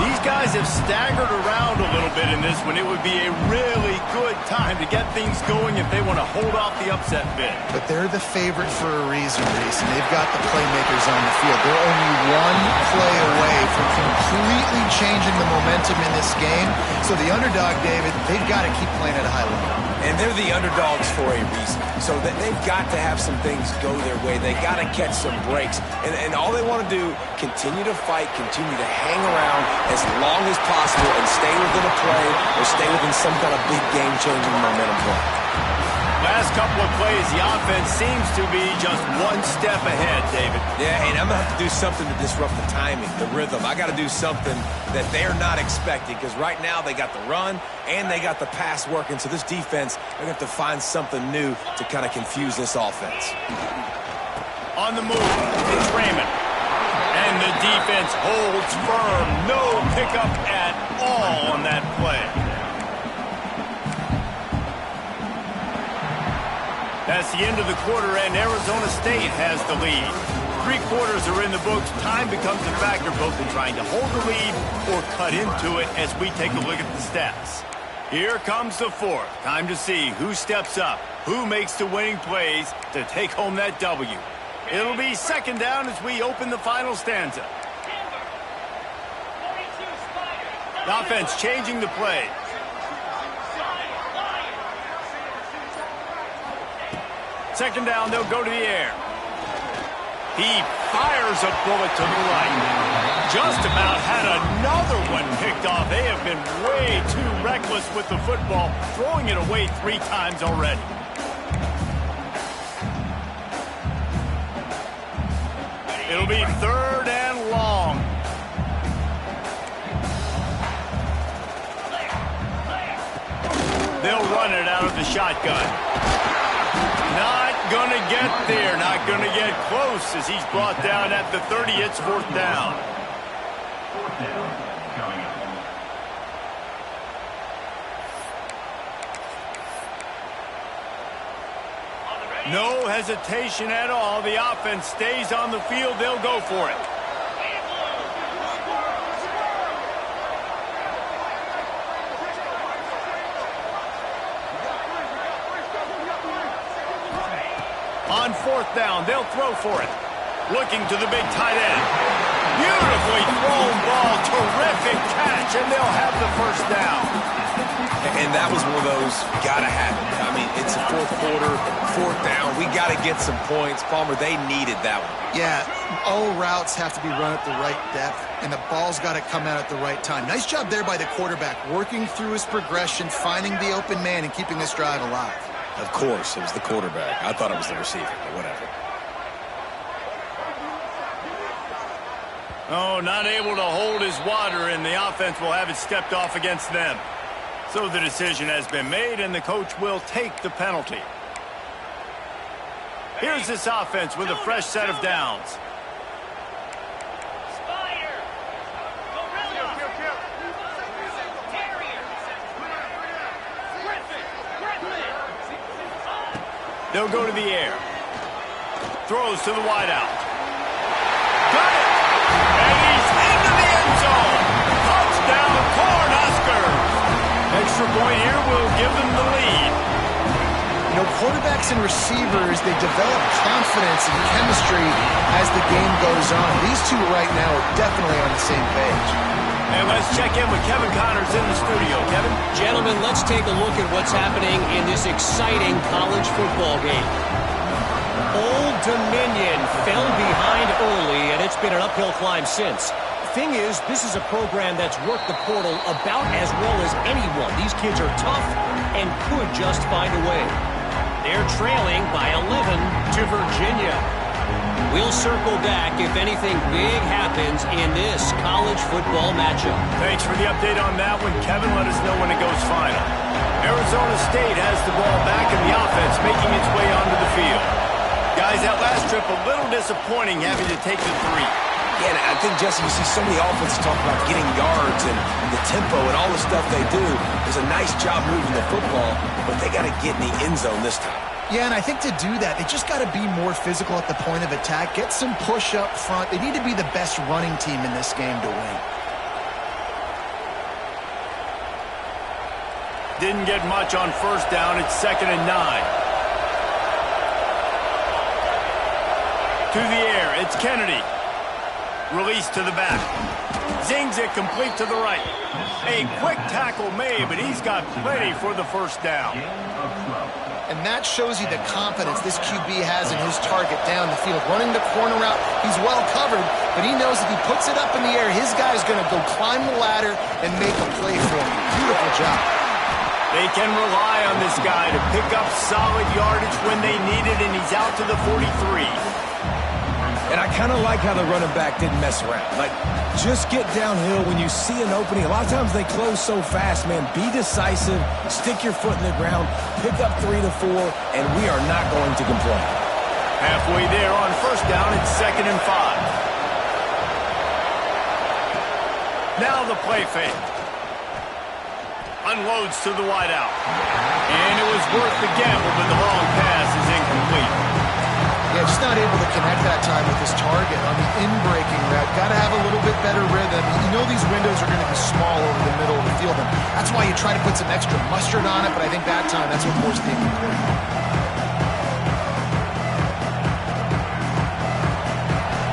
These guys have staggered around a little bit in this one. It would be a really good time to get things going if they want to hold off the upset bid. But they're the favorite for a reason, Reese, and they've got the playmakers on the field. They're only one play away from completely changing the momentum in this game. So the underdog, David, they've got to keep playing at a high level. And they're the underdogs for a reason. So they've got to have some things go their way. They got to catch some breaks. And all they want to do, continue to fight, continue to hang around as long as possible and stay within a play or stay within some kind of big game-changing momentum play. Last couple of plays, the offense seems to be just one step ahead, David. Yeah, and I'm going to have to do something to disrupt the timing, the rhythm. I got to do something that they're not expecting because right now they got the run and they got the pass working. So this defense, they're going to have to find something new to kind of confuse this offense. On the move, it's Raymond. And the defense holds firm. No pickup at all on that play. That's the end of the quarter, and Arizona State has the lead. 3 quarters are in the books. Time becomes a factor both in trying to hold the lead or cut into it as we take a look at the stats. Here comes the fourth. Time to see who steps up, who makes the winning plays to take home that W. It'll be second down as we open the final stanza. The offense changing the play. Second down, they'll go to the air. He fires a bullet to the right. Just about had another one picked off. They have been way too reckless with the football, throwing it away 3 times already. It'll be third and long. They'll run it out of the shotgun. Not going to get there, not going to get close as he's brought down at the 30. It's fourth down. No hesitation at all. The offense stays on the field. They'll go for it. On fourth down, they'll throw for it. Looking to the big tight end. Beautifully thrown ball. Terrific catch, and they'll have the first down. And that was one of those, got to have it. I mean, it's a fourth quarter, fourth down. We got to get some points. Palmer, they needed that one. Yeah, all routes have to be run at the right depth, and the ball's got to come out at the right time. Nice job there by the quarterback, working through his progression, finding the open man, and keeping this drive alive. Of course, it was the quarterback. I thought it was the receiver, but whatever. Oh, not able to hold his water, and the offense will have it stepped off against them. So the decision has been made, and the coach will take the penalty. Here's this offense with a fresh set of downs. They'll go to the air. Throws to the wideout. Got it! And he's into the end zone. Touchdown, Cornhuskers. Extra point here will give them the lead. You know, quarterbacks and receivers, they develop confidence and chemistry as the game goes on. These two right now are definitely on the same page. And let's check in with Kevin Connors in the studio. Kevin? Gentlemen, let's take a look at what's happening in this exciting college football game. Old Dominion fell behind early, and it's been an uphill climb since. Thing is, this is a program that's worked the portal about as well as anyone. These kids are tough and could just find a way. They're trailing by 11 to Virginia. We'll circle back if anything big happens in this college football matchup. Thanks for the update on that one, Kevin. Let us know when it goes final. Arizona State has the ball back in the offense, making its way onto the field. Guys, that last trip a little disappointing having to take the 3. Yeah, and I think, Jesse, you see so many offenses talk about getting yards and the tempo and all the stuff they do. There's a nice job moving the football, but they got to get in the end zone this time. Yeah, and I think to do that, they just got to be more physical at the point of attack, get some push up front. They need to be the best running team in this game to win. Didn't get much on first down. It's 2nd and 9. To the air, it's Kennedy. Release to the back. Zings it complete to the right. A quick tackle made, but he's got plenty for the first down. And that shows you the confidence this QB has in his target down the field. Running the corner route, he's well covered, but he knows if he puts it up in the air, his guy's going to go climb the ladder and make a play for him. Beautiful job. They can rely on this guy to pick up solid yardage when they need it, and he's out to the 43. And I kind of like how the running back didn't mess around. Like, just get downhill when you see an opening. A lot of times they close so fast, man. Be decisive, stick your foot in the ground, pick up 3 to 4, and we are not going to complain. Halfway there on first down, it's 2nd and 5. Now the play fake. Unloads to the wideout. And it was worth the gamble, but the long pass is incomplete. Yeah, just not able to connect that time with his target on the in-breaking route. Got to have a little bit better rhythm. You know these windows are going to be small over the middle of the field, and that's why you try to put some extra mustard on it, but I think that time that's what forced the incomplete.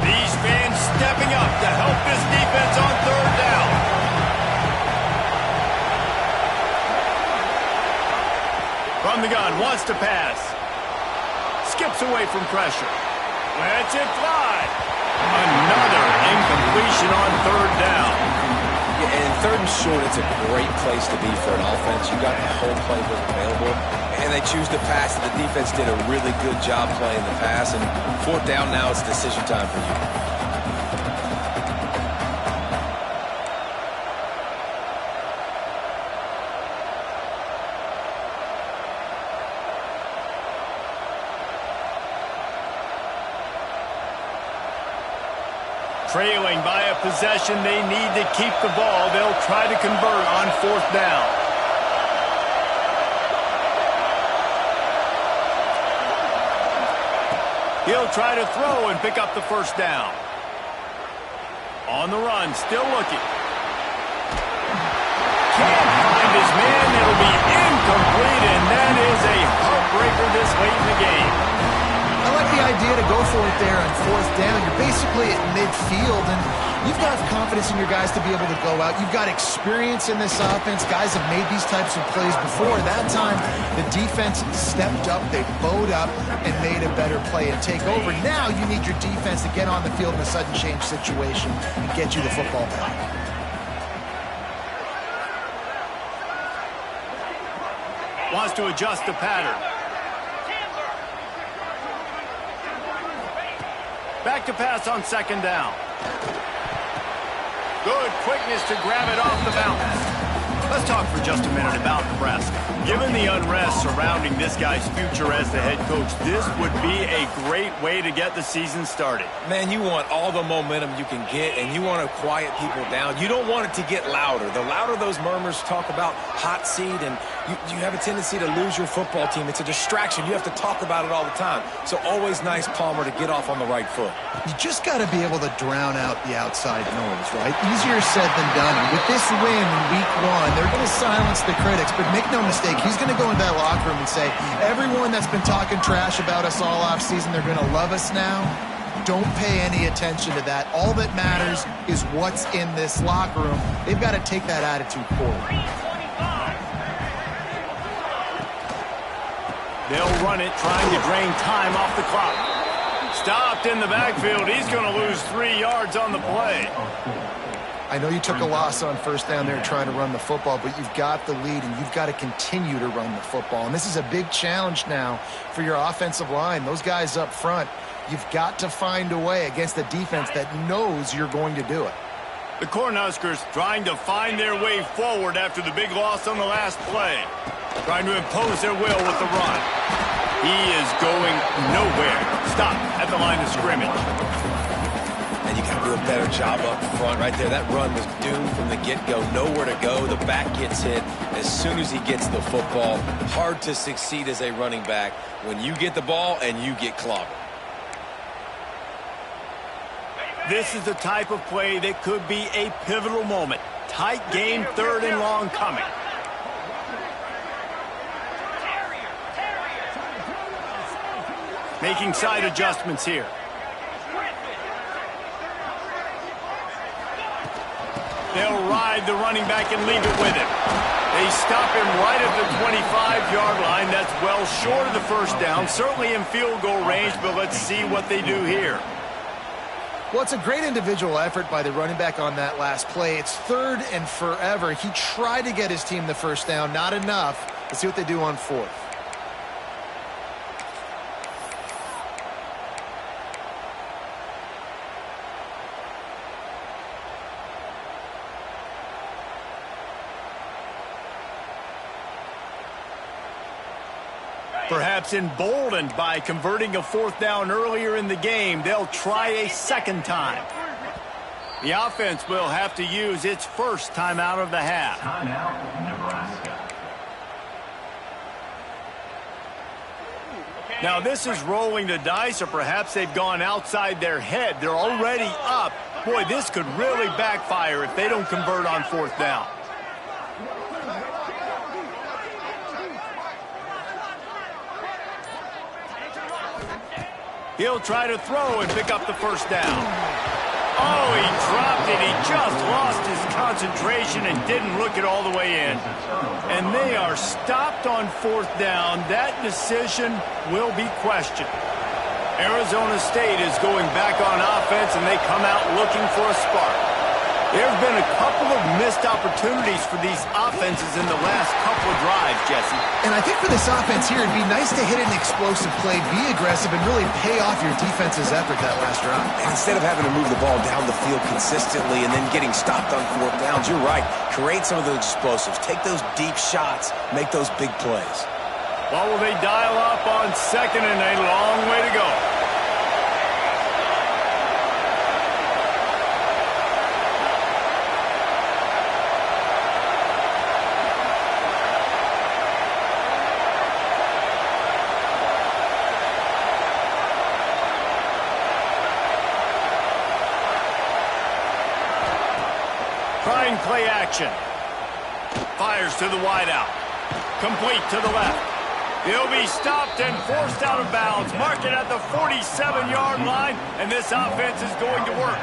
These fans stepping up to help this defense on third down. From the gun, wants to pass. Skips away from pressure. Lets it fly. Another incompletion on third down. Yeah, and 3rd and short, it's a great place to be for an offense. You got the whole playbook available, and they choose to pass. The defense did a really good job playing the pass, and 4th down now, it's decision time for you. Trailing by a possession, they need to keep the ball. They'll try to convert on 4th down. He'll try to throw and pick up the first down. On the run, still looking. Can't find his man. It'll be incomplete, and that is a heartbreaker this late in the game. I like the idea to go for it there on 4th down. You're basically at midfield, and you've got confidence in your guys to be able to go out. You've got experience in this offense. Guys have made these types of plays before. That time, the defense stepped up, they bowed up, and made a better play and take over. Now you need your defense to get on the field in a sudden change situation and get you the football back. Wants to adjust the pattern. Back to pass on 2nd down. Good quickness to grab it off the bounce. Let's talk for just a minute about Nebraska. Given the unrest surrounding this guy's future as the head coach, this would be a great way to get the season started. Man, you want all the momentum you can get, and you want to quiet people down. You don't want it to get louder. The louder those murmurs talk about hot seat, and you have a tendency to lose your football team. It's a distraction. You have to talk about it all the time. So always nice, Palmer, to get off on the right foot. You just got to be able to drown out the outside noise, right? Easier said than done. And with this win in week 1, they're going to silence the critics. But make no mistake, he's going to go into that locker room and say, everyone that's been talking trash about us all offseason, they're going to love us now. Don't pay any attention to that. All that matters is what's in this locker room. They've got to take that attitude forward. They'll run it, trying to drain time off the clock. Stopped in the backfield. He's going to lose 3 yards on the play. I know you took a loss on first down there trying to run the football, but you've got the lead, and you've got to continue to run the football. And this is a big challenge now for your offensive line. Those guys up front, you've got to find a way against a defense that knows you're going to do it. The Cornhuskers trying to find their way forward after the big loss on the last play. Trying to impose their will with the run. He is going nowhere. Stop at the line of scrimmage. And you got to do a better job up front right there. That run was doomed from the get-go. Nowhere to go. The back gets hit as soon as he gets the football. Hard to succeed as a running back when you get the ball and you get clobbered. This is the type of play that could be a pivotal moment. Tight game, 3rd and long coming. Making side adjustments here. They'll ride the running back and leave it with him. They stop him right at the 25-yard line. That's well short of the first down. Certainly in field goal range, but let's see what they do here. Well, it's a great individual effort by the running back on that last play. It's 3rd and forever. He tried to get his team the first down. Not enough. Let's see what they do on 4th. Perhaps emboldened by converting a 4th down earlier in the game, they'll try a second time. The offense will have to use its first timeout of the half. Timeout, Nebraska. Now this is rolling the dice, or perhaps they've gone outside their head. They're already up. Boy, this could really backfire if they don't convert on 4th down. He'll try to throw and pick up the first down. Oh, he dropped it. He just lost his concentration and didn't look it all the way in. And they are stopped on 4th down. That decision will be questioned. Arizona State is going back on offense, and they come out looking for a spark. There have been a couple of missed opportunities for these offenses in the last couple of drives, Jesse. And I think for this offense here, it'd be nice to hit an explosive play, be aggressive, and really pay off your defense's effort that last drive. And instead of having to move the ball down the field consistently and then getting stopped on 4th downs, you're right. Create some of those explosives. Take those deep shots. Make those big plays. Well, will they dial up on 2nd and a long way to go? Trying play action. Fires to the wideout. Complete to the left. He'll be stopped and forced out of bounds. Mark it at the 47-yard line, and this offense is going to work.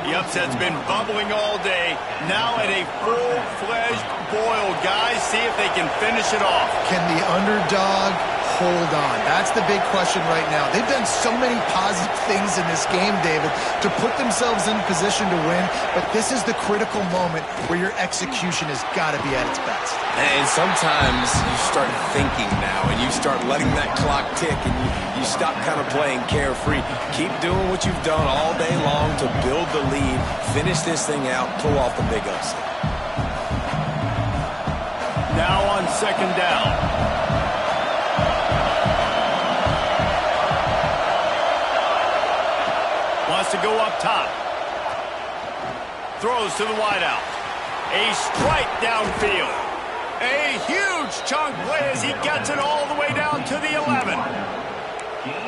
The upset's been bubbling all day. Now at a full-fledged boil. Guys, see if they can finish it off. Can the underdog hold on? That's the big question right now. They've done so many positive things in this game, David, to put themselves in position to win, but this is the critical moment where your execution has got to be at its best. And sometimes you start thinking now, and you start letting that clock tick, and you stop kind of playing carefree. Keep doing what you've done all day long to build the lead, finish this thing out, pull off the big upset. Now on 2nd down. Wants to go up top. Throws to the wideout. A strike downfield. A huge chunk play as he gets it all the way down to the 11.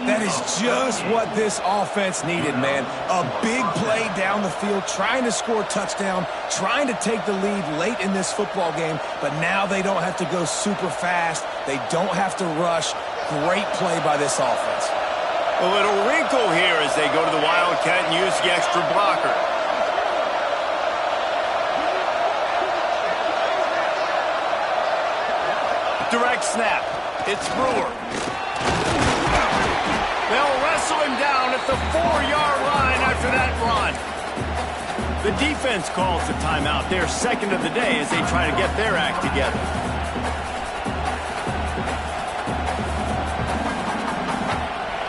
That is just what this offense needed, man. A big play down the field, trying to score a touchdown, trying to take the lead late in this football game, but now they don't have to go super fast. They don't have to rush. Great play by this offense. A little wrinkle here as they go to the Wildcat and use the extra blocker. Direct snap. It's Brewer. They'll wrestle him down at the 4-yard line after that run. The defense calls the timeout. Their second of the day as they try to get their act together.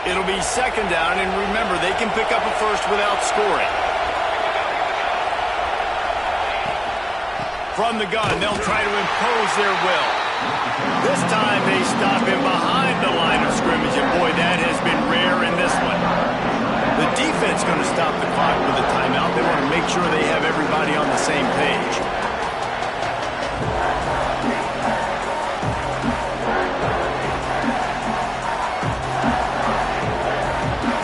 It'll be 2nd down, and remember, they can pick up a first without scoring. From the gun, they'll try to impose their will. This time they stop him behind the line of scrimmage, and boy, that has been rare in this one. The defense going to stop the clock make sure they have everybody on the same page.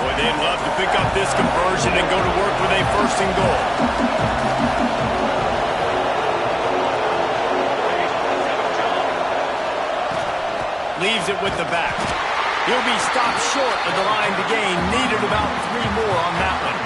Boy, they'd love to pick up this conversion and go to work with a first and goal. Leaves it with the back. He'll be stopped short of the line to gain. Needed about 3 more on that one.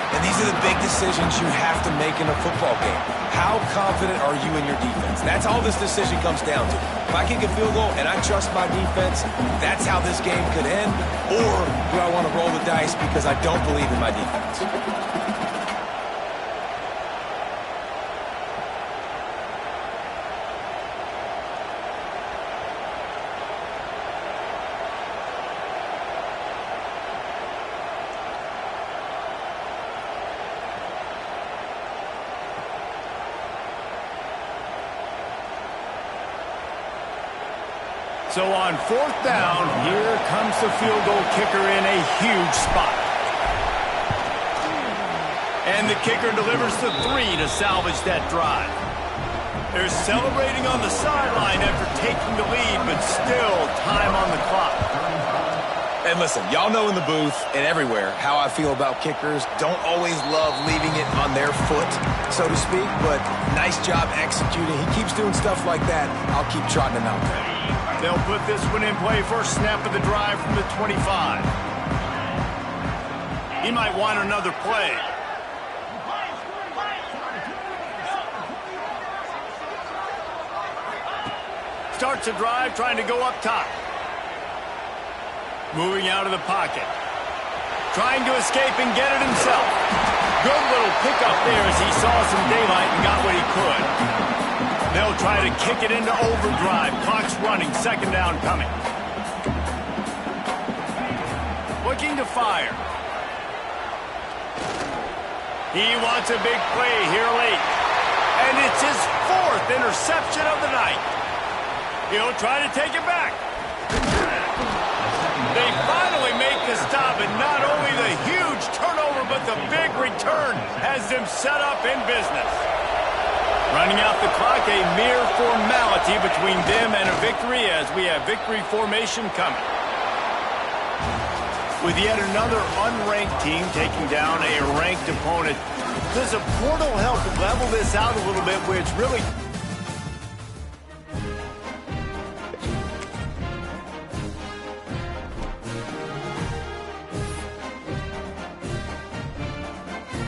And these are the big decisions you have to make in a football game. How confident are you in your defense? That's all this decision comes down to. If I kick a field goal and I trust my defense, that's how this game could end. Or do I want to roll the dice because I don't believe in my defense? So on 4th down, here comes the field goal kicker in a huge spot. And the kicker delivers the 3 to salvage that drive. They're celebrating on the sideline after taking the lead, but still time on the clock. And listen, y'all know in the booth and everywhere how I feel about kickers. Don't always love leaving it on their foot, so to speak, but nice job executing. He keeps doing stuff like that. I'll keep trotting him out there. They'll put this one in play first snap of the drive from the 25. He might want another play. Starts a drive trying to go up top. Moving out of the pocket. Trying to escape and get it himself. Good little pickup there as he saw some daylight and got what he could. They'll try to kick it into overdrive. Clock's running. 2nd down coming. Looking to fire. He wants a big play here late. And it's his 4th interception of the night. He'll try to take it back. They finally make the stop, and not only the huge turnover, but the big return has them set up in business. Running out the clock, a mere formality between them and a victory as we have victory formation coming. With yet another unranked team taking down a ranked opponent, does a portal help level this out a little bit where it's really